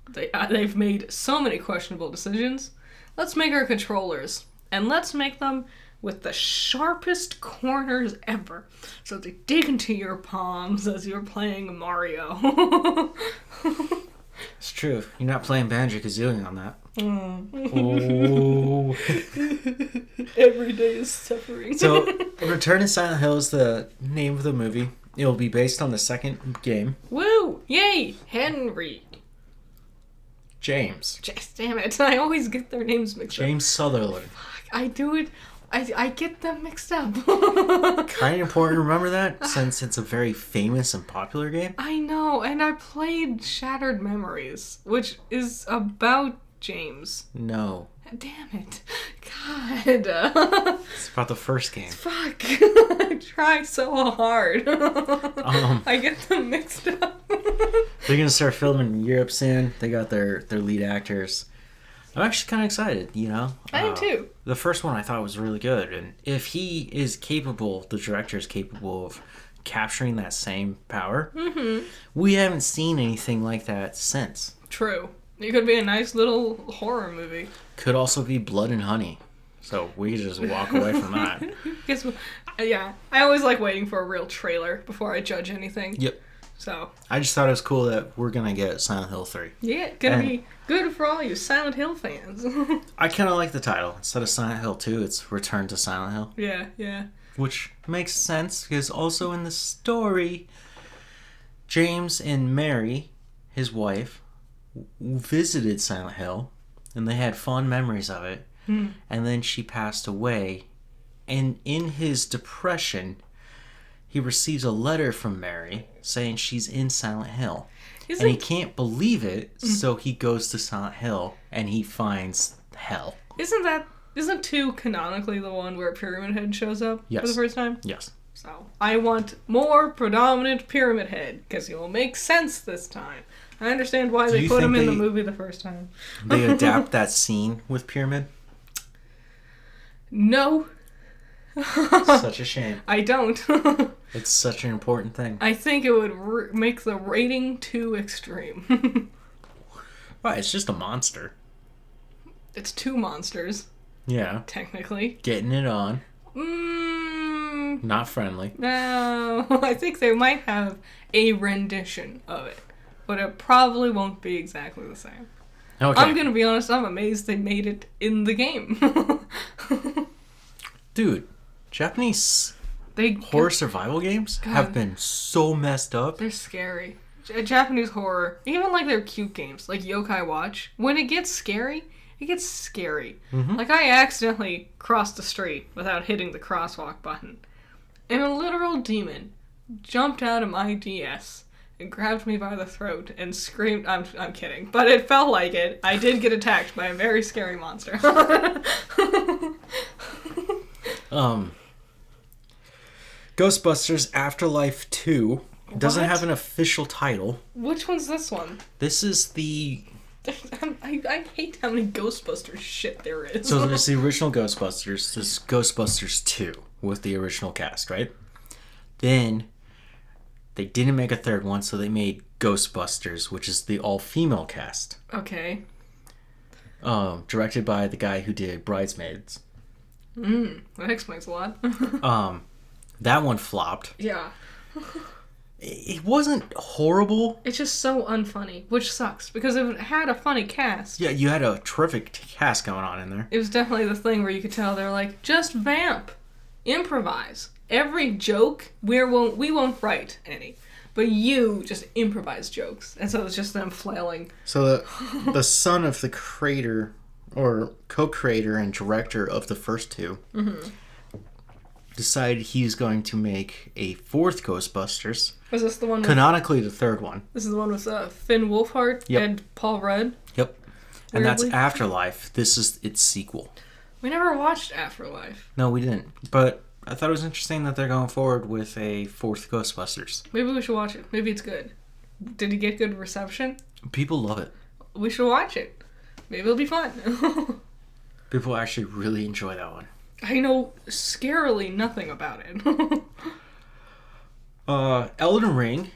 They've made so many questionable decisions. Let's make our controllers, and let's make them with the sharpest corners ever, so they dig into your palms as you're playing Mario. It's true. You're not playing Banjo-Kazooie on that. Oh. Every day is suffering. So, Return to Silent Hill is the name of the movie. It will be based on the second game. Woo! Yay! Henry. James. Damn it! I always get their names mixed up. James Sutherland. I do it. I get them mixed up. Kind of important to remember that, since it's a very famous and popular game. I know, and I played Shattered Memories, which is about James. No. Damn it. God. It's about the first game. Fuck. I try so hard. Um, I get them mixed up. They're going to start filming in Europe soon. They got their lead actors. I'm actually kind of excited, you know? I am too. The first one I thought was really good. And if he is capable, the director is capable of capturing that same power, we haven't seen anything like that since. True. It could be a nice little horror movie. Could also be Blood and Honey. So we could just walk away from that. Guess what? Yeah, I always like waiting for a real trailer before I judge anything. Yep. So, I just thought it was cool that we're going to get Silent Hill 3. yeah, gonna be good for all you Silent Hill fans. I kind of like the title. Instead of Silent Hill 2, it's Return to Silent Hill. Yeah. Which makes sense, because also in the story, James and Mary, his wife, visited Silent Hill, and they had fond memories of it. And then she passed away, and in his depression, he receives a letter from Mary saying she's in Silent Hill. And he can't believe it, so he goes to Silent Hill, and he finds hell. Isn't 2 canonically the one where Pyramid Head shows up for the first time? Yes. So, I want more predominant Pyramid Head, because he will make sense this time. I understand why they put him in the movie the first time. They adapt that scene with Pyramid? No. Such a shame. I don't. It's such an important thing. I think it would make the rating too extreme. Right, it's just a monster. It's 2 monsters, Yeah. technically. Getting it on. Not friendly. No. I think they might have a rendition of it, but it probably won't be exactly the same. Okay. I'm gonna be honest, I'm amazed they made it in the game. Dude, Japanese horror survival games have been so messed up. They're scary. Japanese horror, even like their cute games, like Yokai Watch, when it gets scary, it gets scary. Like I accidentally crossed the street without hitting the crosswalk button, and a literal demon jumped out of my DS and grabbed me by the throat and screamed. I'm kidding, but it felt like it. I did get attacked by a very scary monster. Ghostbusters Afterlife 2 doesn't What? have an official title. Which one's this one? This is the... I hate how many Ghostbusters shit there is. So there's the original Ghostbusters. This is Ghostbusters 2 with the original cast, right? Then they didn't make a third one, so they made Ghostbusters, which is the all-female cast. Okay. Directed by the guy who did Bridesmaids. That explains a lot. That one flopped. Yeah. It wasn't horrible. It's just so unfunny, which sucks because if it had a funny cast. Yeah, you had a terrific cast going on in there. It was definitely the thing where you could tell they're like, just vamp, improvise. Every joke we won't write any, but you just improvise jokes, and so it's just them flailing. So the son of the creator or co-creator and director of the first two decided he's going to make a fourth Ghostbusters. Was this the one? Canonically, the third one. This is the one with Finn Wolfhard and Paul Rudd. Yep. And that's Weirdly. Afterlife. This is its sequel. We never watched Afterlife. No, we didn't. But I thought it was interesting that they're going forward with a fourth Ghostbusters. Maybe we should watch it. Maybe it's good. Did it get good reception? People love it. We should watch it. Maybe it'll be fun. People actually really enjoy that one. I know scarily nothing about it. Elden Ring.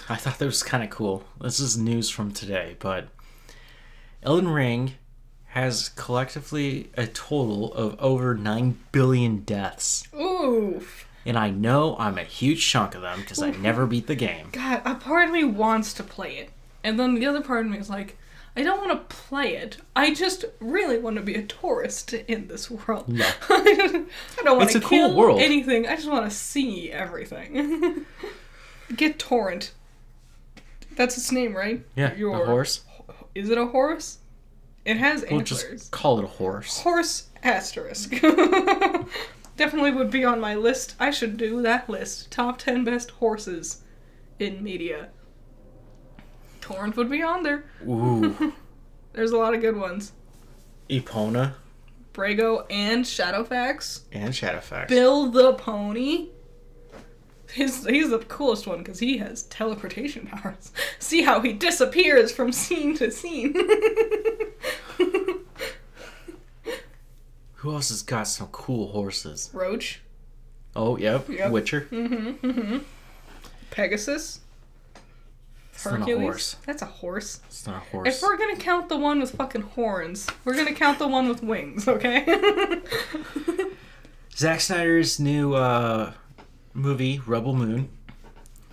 I thought that was kind of cool. This is news from today, but Elden Ring has collectively a total of over 9 billion deaths. Oof. And I know I'm a huge chunk of them because I never beat the game. God, a part of me wants to play it. And then the other part of me is like, I don't want to play it. I just really want to be a tourist in this world. Yeah. I don't want It's to a kill cool world. anything. I just want to see everything. Get Torrent. That's its name, right? Yeah, a horse. Is it a horse? It has We'll antlers. just call it a horse. Horse asterisk. Definitely would be on my list. I should do that list. Top 10 best horses in media. Torrent would be on there. Ooh. There's a lot of good ones. Epona Brago and Shadowfax. and Shadowfax. Bill the Pony. He's the coolest one because he has teleportation powers. See how he disappears from scene to scene. Who else has got some cool horses? Roach. Oh, yep. Witcher. Pegasus. It's not a horse. That's a horse. It's not a horse. If we're gonna count the one with fucking horns, we're gonna count the one with wings, okay? Zack Snyder's new movie, Rebel Moon,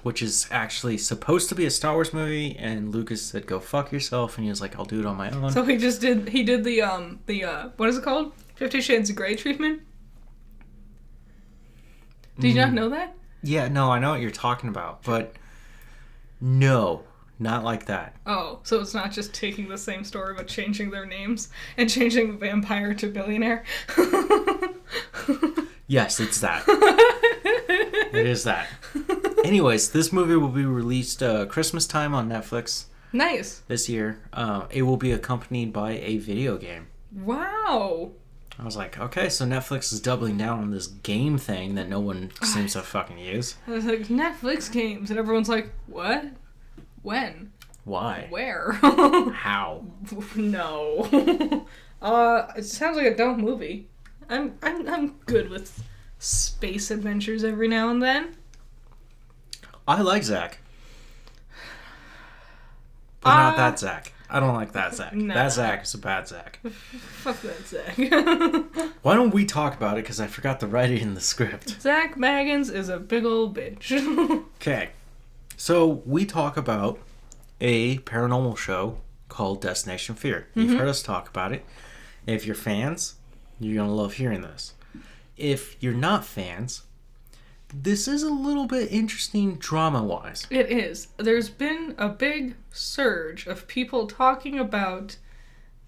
which is actually supposed to be a Star Wars movie, and Lucas said, "Go fuck yourself," and he was like, "I'll do it on my own." So he did the what is it called? 50 Shades of Grey treatment? Did you not know that? Yeah, no, I know what you're talking about, but no, not like that. Oh, so it's not just taking the same story but changing their names and changing vampire to billionaire? Yes, it's that. It is that. Anyways, this movie will be released Christmas time on Netflix Nice. this year. It will be accompanied by a video game. Wow. I was like, okay, so Netflix is doubling down on this game thing that no one seems to fucking use. I was like, Netflix games. And everyone's like, what? When? Why? Where? How? No. It sounds like a dumb movie. I'm good with space adventures every now and then. I like Zach. But not that Zach. I don't like that Zach. Nah. That Zach is a bad Zach. Fuck that Zach. Why don't we talk about it? Because I forgot to write it in the script. Zach Baggins is a big old bitch. Okay. So we talk about a paranormal show called Destination Fear. You've heard us talk about it. If you're fans, you're going to love hearing this. If you're not fans, this is a little bit interesting drama-wise. It is. There's been a big surge of people talking about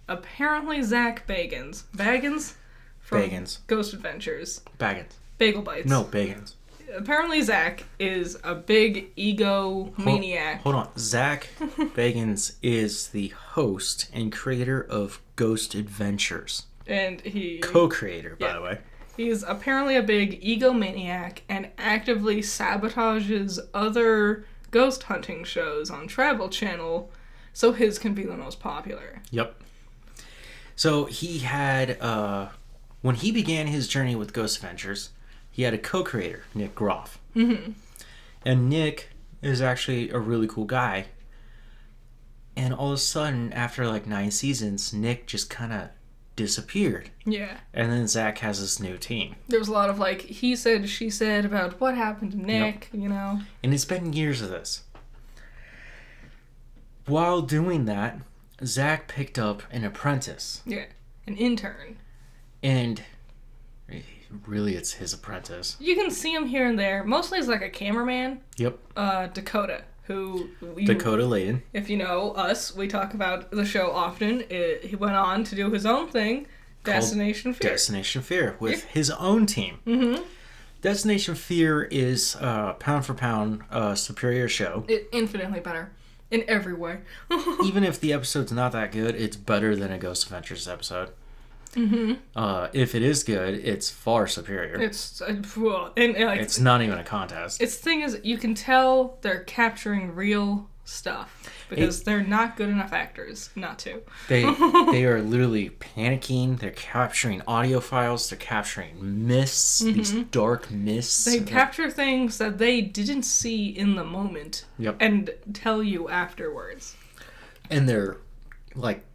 apparently Zach Bagans. Baggins? From Bagans. Ghost Adventures. Baggins. Bagel Bites. No, Bagans. Apparently Zach is a big ego maniac. Hold on. Zach Bagans is the host and creator of Ghost Adventures. And he... Co-creator, by the way. He's apparently a big egomaniac and actively sabotages other ghost hunting shows on Travel Channel so his can be the most popular. Yep. So he had, when he began his journey with Ghost Adventures, he had a co-creator, Nick Groff. Mm-hmm. And Nick is actually a really cool guy. And all of a sudden, after like 9 seasons, Nick just kind of disappeared. Yeah. And then Zach has this new team. There was a lot of, like, he said, she said about what happened to Nick, you know? And it's been years of this. While doing that, Zach picked up an apprentice. Yeah. An intern. And really, it's his apprentice. You can see him here and there. Mostly as, like, a cameraman. Yep. Dakota, who... Dakota Layden. If you know us, we talk about the show often. He went on to do his own thing, Destination Fear. Destination Fear, with his own team. Mm-hmm. Destination Fear is, pound for pound, a superior show. Infinitely better. In every way. Even if the episode's not that good, it's better than a Ghost Adventures episode. Mm-hmm. If it is good, it's far superior. It's it's not even a contest. Its thing is, you can tell they're capturing real stuff because they're not good enough actors not to. They are literally panicking. They're capturing audio files. They're capturing mists, these dark mists. They capture things that they didn't see in the moment and tell you afterwards. And they're like,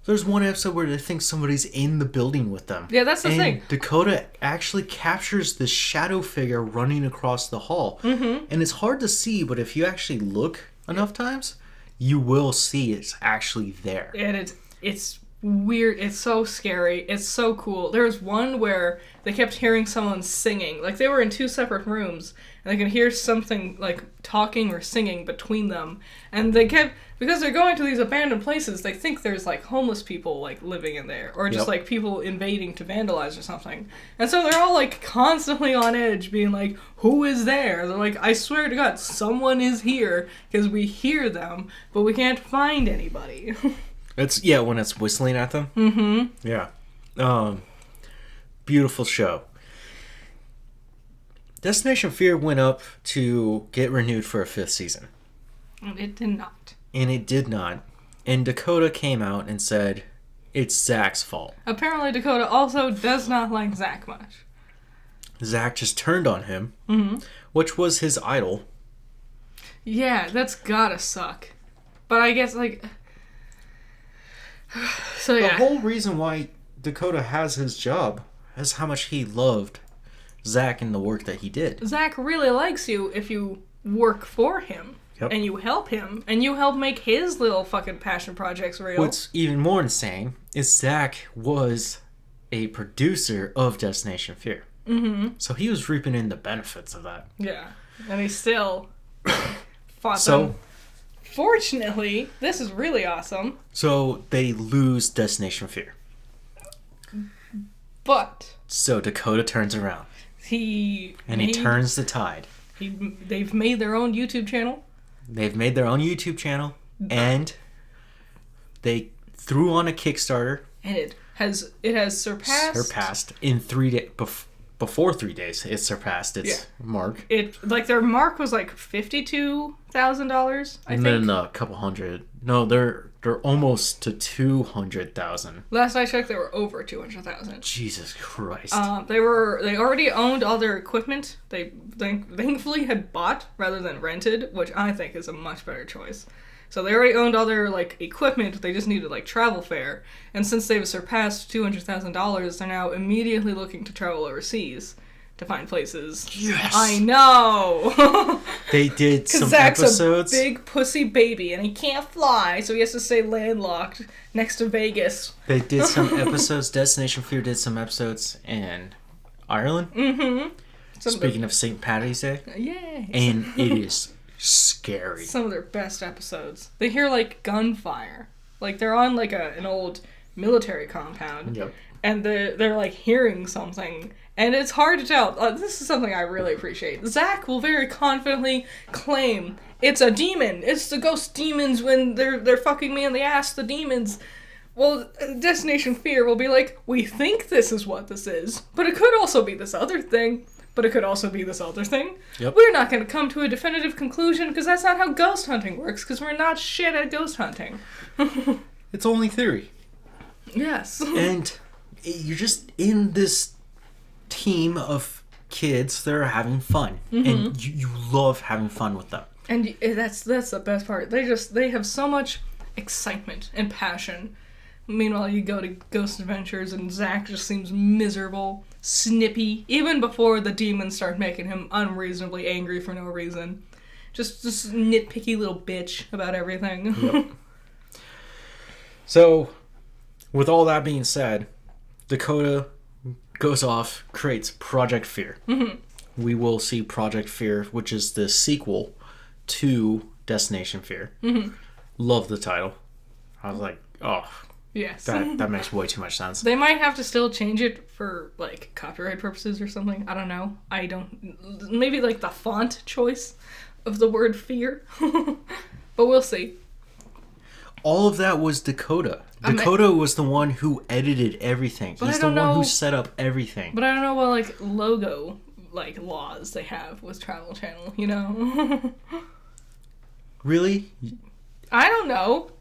there's one episode where they think somebody's in the building with them. Yeah, that's the thing. Dakota actually captures this shadow figure running across the hall. Mm-hmm. And it's hard to see, but if you actually look enough times, you will see it's actually there. And it's weird. It's so scary. It's so cool. There was one where they kept hearing someone singing. Like, they were in two separate rooms, and they could hear something, like, talking or singing between them. And they kept... Because they're going to these abandoned places, they think there's, like, homeless people, like, living in there. Or just, like, people invading to vandalize or something. And so they're all, like, constantly on edge, being like, who is there? They're like, I swear to God, someone is here, because we hear them, but we can't find anybody. It's, when it's whistling at them. Mm-hmm. Yeah. Beautiful show. Destination Fear went up to get renewed for a 5th season. And it did not. And it did not. And Dakota came out and said, it's Zach's fault. Apparently Dakota also does not like Zach much. Zach just turned on him, which was his idol. Yeah, that's gotta suck. But I guess, like... So, yeah. The whole reason why Dakota has his job is how much he loved Zach and the work that he did. Zach really likes you if you work for him. Yep. And you help him. And you help make his little fucking passion projects real. What's even more insane is Zach was a producer of Destination Fear. Mm-hmm. So he was reaping in the benefits of that. Yeah. And he still fought them. Fortunately, this is really awesome. So they lose Destination Fear. But... So Dakota turns around. He turns the tide. They've made their own YouTube channel. They've made their own YouTube channel, and they threw on a Kickstarter. And it has surpassed in 3 days. Before 3 days, it surpassed its mark. Their mark was like $52,000. I think. Then a couple hundred. No, they're almost to 200,000. Last I checked, they were over 200,000. Jesus Christ. They already owned all their equipment. They thankfully had bought rather than rented, which I think is a much better choice. So they already owned all their equipment. They just needed travel fare. And since they've surpassed $200,000, they're now immediately looking to travel overseas to find places. Yes, I know. They did some Zach's episodes. A big pussy baby, and he can't fly, so he has to stay landlocked next to Vegas. They did some episodes. Destination Fear did some episodes in Ireland. Mm-hmm. Speaking of St. Paddy's Day. Yay. And it is scary. Some of their best episodes. They hear gunfire. They're on an old military compound. Yep. And they're hearing something. And it's hard to tell. This is something I really appreciate. Zach will very confidently claim, it's a demon. It's the ghost demons when they're fucking me in the ass, the demons. Well, Destination Fear will be like, we think this is what this is, but it could also be this other thing. But it could also be this other thing. Yep. We're not going to come to a definitive conclusion because that's not how ghost hunting works, because we're not shit at ghost hunting. It's only theory. Yes. And you're just in this team of kids that are having fun. Mm-hmm. And you love having fun with them. And that's the best part. They have so much excitement and passion Meanwhile, you go to Ghost Adventures and Zack just seems miserable, snippy, even before the demons start making him unreasonably angry for no reason. Just this nitpicky little bitch about everything. Yep. So, with all that being said, Dakota goes off, creates Project Fear. Mm-hmm. We will see Project Fear, which is the sequel to Destination Fear. Mm-hmm. Love the title. I was like, oh, Yes. that makes way too much sense. They might have to still change it for, like, copyright purposes or something. I don't know. Maybe, like, the font choice of the word fear. But we'll see. All of that was Dakota. Dakota was the one who edited everything. He's the one who set up everything. But I don't know what, like, logo, like, laws they have with Travel Channel, you know? Really? I don't know.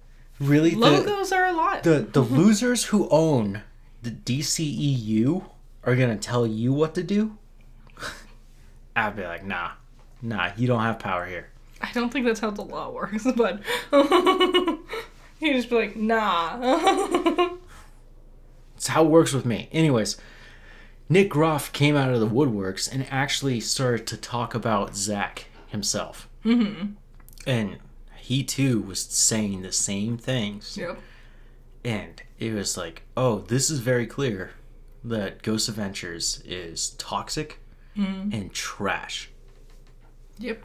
Really? Logos are a lot. The losers who own the DCEU are going to tell you what to do? I'd be like, nah, you don't have power here. I don't think that's how the law works, but you just be like, nah. It's how it works with me. Anyways, Nick Groff came out of the woodworks and actually started to talk about Zack himself. Mm-hmm. And he too was saying the same things. Yep. And it was like, oh, this is very clear that Ghost Adventures is toxic and trash. Yep.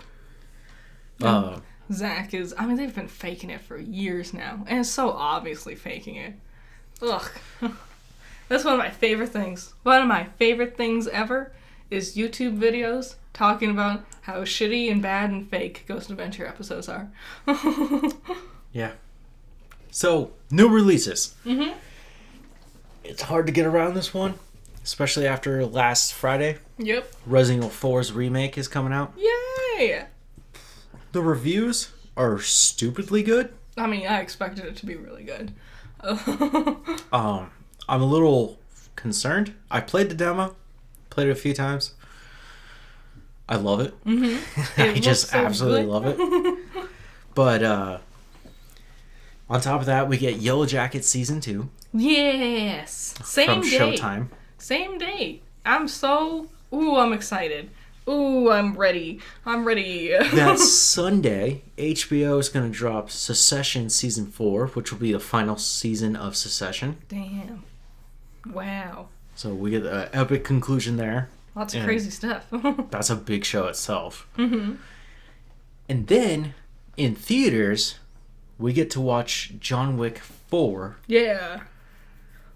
Uh, Zack is, I mean, they've been faking it for years now. And it's so obviously faking it. Ugh. That's one of my favorite things. One of my favorite things ever is YouTube videos talking about how shitty and bad and fake Ghost Adventure episodes are. yeah. So, new releases. Mm-hmm. It's hard to get around this one, especially after last Friday. Yep. Resident Evil 4's remake is coming out. Yay! The reviews are stupidly good. I mean, I expected it to be really good. I'm a little concerned. I played the demo, played it a few times. I love it. Mm-hmm. I just absolutely love it. But on top of that, we get Yellow Jacket Season 2. Yes! Same from day. Showtime. Same day. I'm excited. Ooh, I'm ready. That Sunday, HBO is going to drop Secession Season 4, which will be the final season of Secession. Damn. Wow. So we get an epic conclusion there. Lots of crazy stuff. That's a big show itself. Mm-hmm. And then, in theaters, we get to watch John Wick 4. Yeah.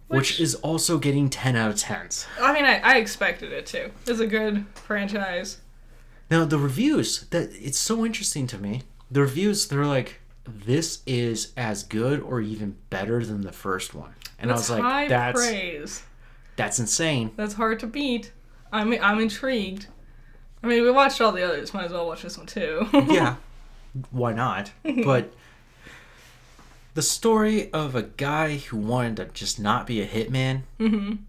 Which is also getting 10 out of 10s. I mean, I expected it to. It's a good franchise. Now, the reviews, it's so interesting to me. The reviews, they're like, this is as good or even better than the first one. And That's I was like, high praise. That's insane. That's hard to beat. I'm intrigued. I mean, we watched all the others. Might as well watch this one too. Yeah. Why not? But the story of a guy who wanted to just not be a hitman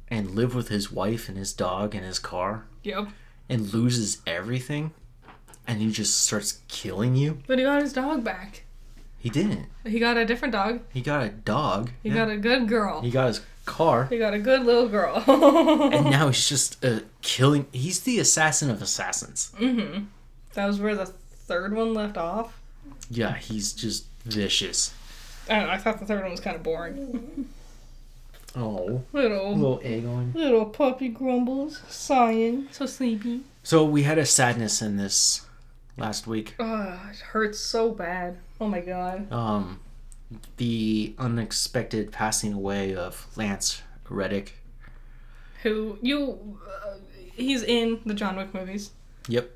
and live with his wife and his dog and his car. Yep. And loses everything. And he just starts killing you. But he got his dog back. He didn't. He got a different dog. He got a dog. He got a good girl. He got his car. He got a good little girl. And now he's just killing. He's the assassin of assassins. Mm-hmm. That was where the third one left off. Yeah, he's just vicious. I don't know. I thought the third one was kind of boring. Oh. Little egg on. Little puppy grumbles, sighing, so sleepy. So we had a sadness in this last week. It hurts so bad. Oh my god. The unexpected passing away of Lance Reddick. He's in the John Wick movies. Yep.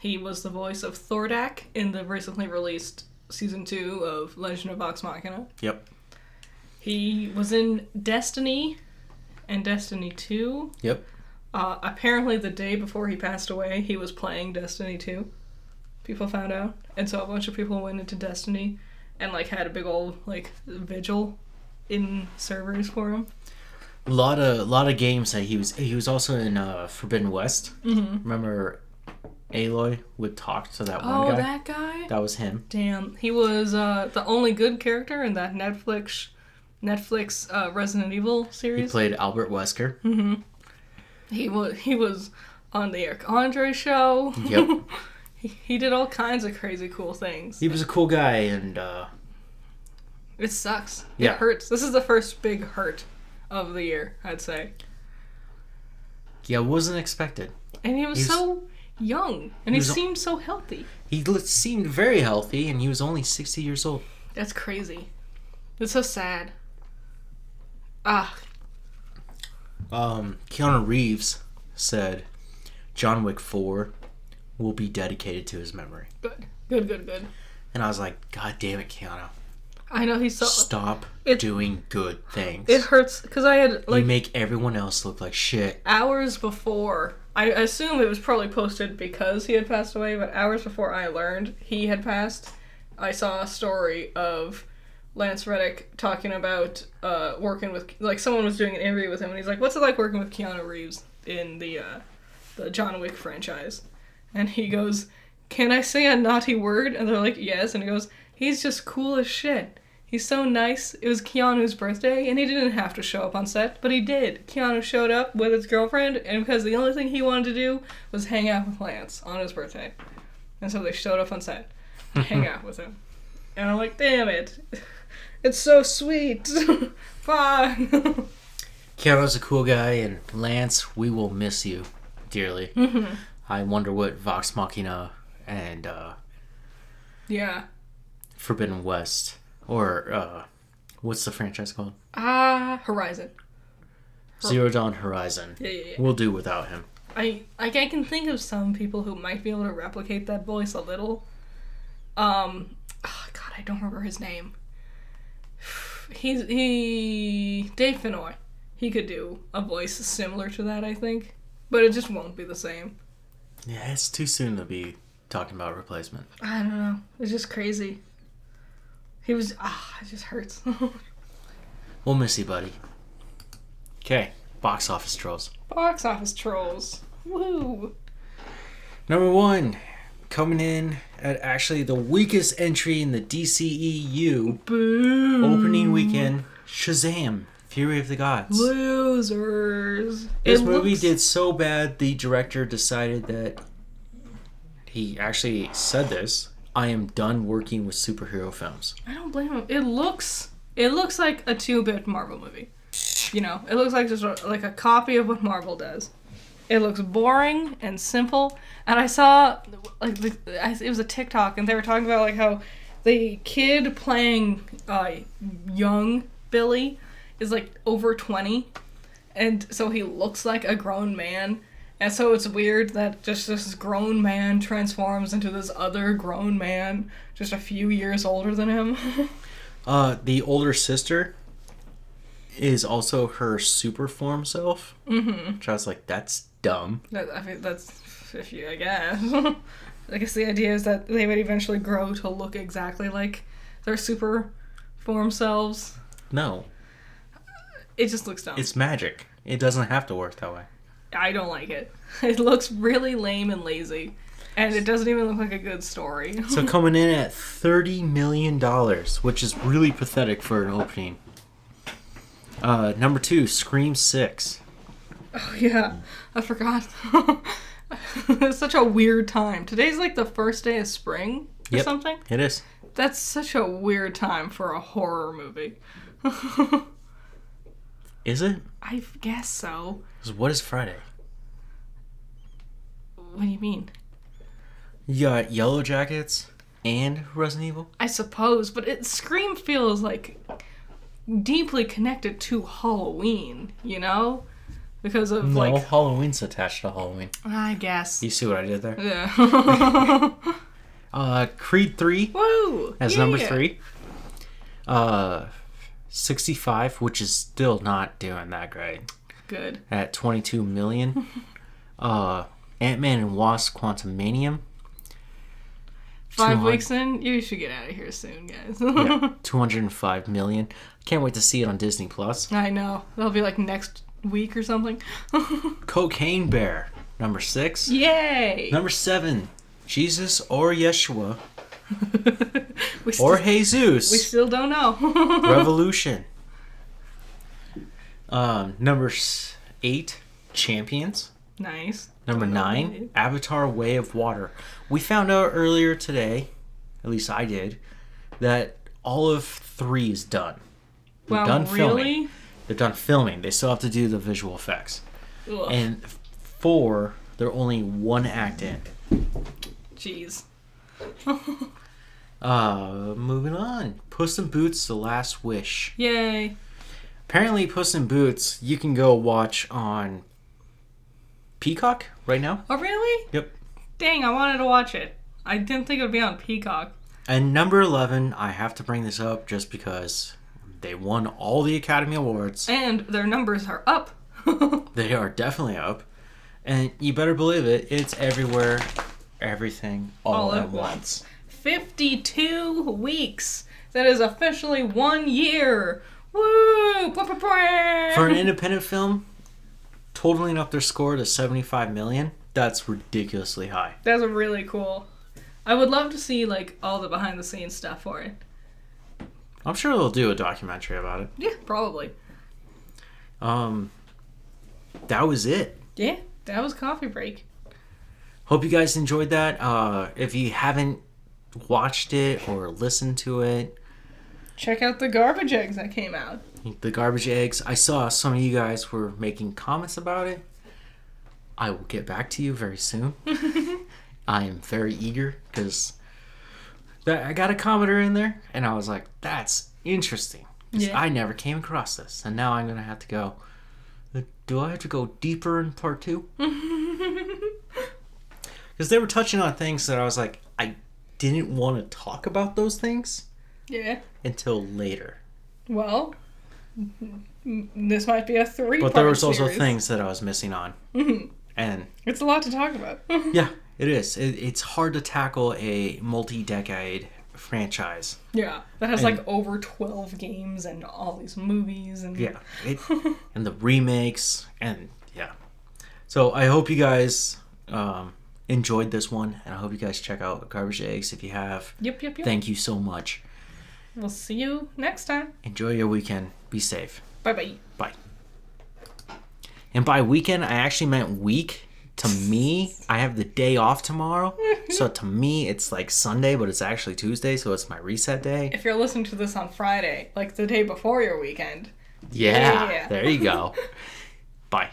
He was the voice of Thordak in the recently released season 2 of Legend of Vox Machina. Yep. He was in Destiny and Destiny 2. Yep. Apparently the day before he passed away, he was playing Destiny 2. People found out. And so a bunch of people went into Destiny and had a big old vigil in servers for him. A lot of games that he was also in Forbidden West. Mm-hmm. Remember Aloy would talk to that one guy? Oh, that guy? That was him. Damn. He was the only good character in that Netflix Netflix Resident Evil He series. played Albert Wesker. He was on the Eric Andre show. Yep. He did all kinds of crazy cool things. He was a cool guy, and It sucks. Yeah. It hurts. This is the first big hurt of the year, I'd say. yeah, wasn't expected. And he was He's- so young, and he he was- seemed so healthy. He seemed very healthy, and he was only 60 years old. That's crazy. It's so sad. Ah, Keanu Reeves said John Wick 4 will be dedicated to his memory. good. And I was like, God damn it, Keanu. I know he's so... Stop It- doing good things. It hurts, because I had, You make everyone else look like shit. hours before... I assume it was probably posted because he had passed away, but hours before I learned he had passed, I saw a story of Lance Reddick talking about working with... Like, someone was doing an interview with him, and he's like, what's it like working with Keanu Reeves in the John Wick franchise? And he goes, can I say a naughty word? And they're like, yes. And he goes, he's just cool as shit. He's so nice. It was Keanu's birthday, and he didn't have to show up on set, but he did. Keanu showed up with his girlfriend, and because the only thing he wanted to do was hang out with Lance on his birthday. And so they showed up on set to hang out with him. And I'm like, damn it. It's so sweet. Fine. Keanu's a cool guy, and Lance, we will miss you dearly. I wonder what Vox Machina and Yeah. Forbidden West, or what's the franchise called? Horizon. Zero Dawn Horizon. Yeah. We'll do without him. I can think of some people who might be able to replicate that voice a little. God, I don't remember his name. He Dave Fennoy. He could do a voice similar to that, I think, but it just won't be the same. Yeah, it's too soon to be talking about replacement. I don't know. It's just crazy. He was it just hurts. We'll miss you, buddy. Okay, box office trolls. Box office trolls. Woo! Number 1, coming in at actually the weakest entry in the DCEU Boo! opening weekend, Shazam! Fury of the Gods. Losers. This movie did so bad, the director decided that he actually said this. I am done working with superhero films. I don't blame him. It looks like a 2-bit Marvel movie. You know, it looks like just like a copy of what Marvel does. It looks boring and simple. And I saw it was a TikTok, and they were talking about like how the kid playing young Billy is like over 20, and so he looks like a grown man. And so it's weird that just this grown man transforms into this other grown man just a few years older than him. The older sister is also her super form self. Mm-hmm. Which I was like, that's dumb. I mean, that's I guess. I guess the idea is that they would eventually grow to look exactly like their super form selves. No. It just looks dumb. It's magic. It doesn't have to work that way. I don't like it. It looks really lame and lazy. And it doesn't even look like a good story. So coming in at $30 million, which is really pathetic for an opening. Number 2, Scream 6. Oh, yeah. I forgot. It's such a weird time. Today's like the first day of spring or something. It is. That's such a weird time for a horror movie. Is it? I guess so. 'Cause what is Friday? What do you mean? You got Yellow Jackets and Resident Evil? I suppose, but Scream feels like deeply connected to Halloween, you know? Because of No, Halloween's attached to Halloween. I guess. You see what I did there? Yeah. Creed 3 Woo! as number 3. 65, which is still not doing that great. Good. At 22 million. Ant-Man and Wasp Quantumanium. 5 weeks in, you should get out of here soon, guys. Yeah, 205 million. Can't wait to see it on Disney Plus. I know. That'll be like next week or something. Cocaine Bear, number 6. Yay! Number 7, Jesus or Yeshua we or we Jesus. still don't know. Revolution. Number 8, Champions. Nice. Number 9, Avatar: Way of Water. We found out earlier today, at least I did, that all of 3 is done. They're Wow, done filming. really? They're done filming. They still have to do the visual effects. Ugh. And 4, they're only 1 act in. Jeez. Moving on. Puss in Boots: The Last Wish. Yay. Apparently, Puss in Boots, you can go watch on Peacock right now. Oh, really? Yep. Dang, I wanted to watch it. I didn't think it would be on Peacock. And number 11, I have to bring this up just because they won all the Academy Awards. And their numbers are up. They are definitely up. And you better believe it, it's everywhere, everything, all at once. 52 weeks. That is officially 1 year. Woo! For an independent film, totaling up their score to 75 million, that's ridiculously high. That's really cool. I would love to see like all the behind the scenes stuff for it. I'm sure they'll do a documentary about it. Yeah, probably. That was it. Yeah, that was Coffee Break. Hope you guys enjoyed that. If you haven't watched it or listened to it, Check out the garbage eggs that came out. the garbage eggs, I saw some of you guys were making comments about it. I will get back to you very soon. I am very eager because I got a commenter in there and I was like, that's interesting. 'Cause Yeah. I never came across this. And now I'm going to have to go, do I have to go deeper in part 2? Because they were touching on things that I was like, I didn't want to talk about those things Yeah. until later. Well, this might be a 3-part But there was also series. things that I was missing on. And It's a lot to talk about. yeah, it is. It's hard to tackle a multi-decade franchise. Yeah, that has And- like over 12 games and all these movies and Yeah, and the remakes and yeah. So I hope you guys enjoyed this one, and I hope you guys check out Garbage Eggs if you have. Yep. Thank you so much. We'll see you next time. Enjoy your weekend. Be safe. Bye. Bye. And by weekend, I actually meant week. To me, I have the day off tomorrow. So to me, it's like Sunday, but it's actually Tuesday, so it's my reset day. If you're listening to this on Friday, like the day before your weekend. Yeah, Yeah. there you go. Bye.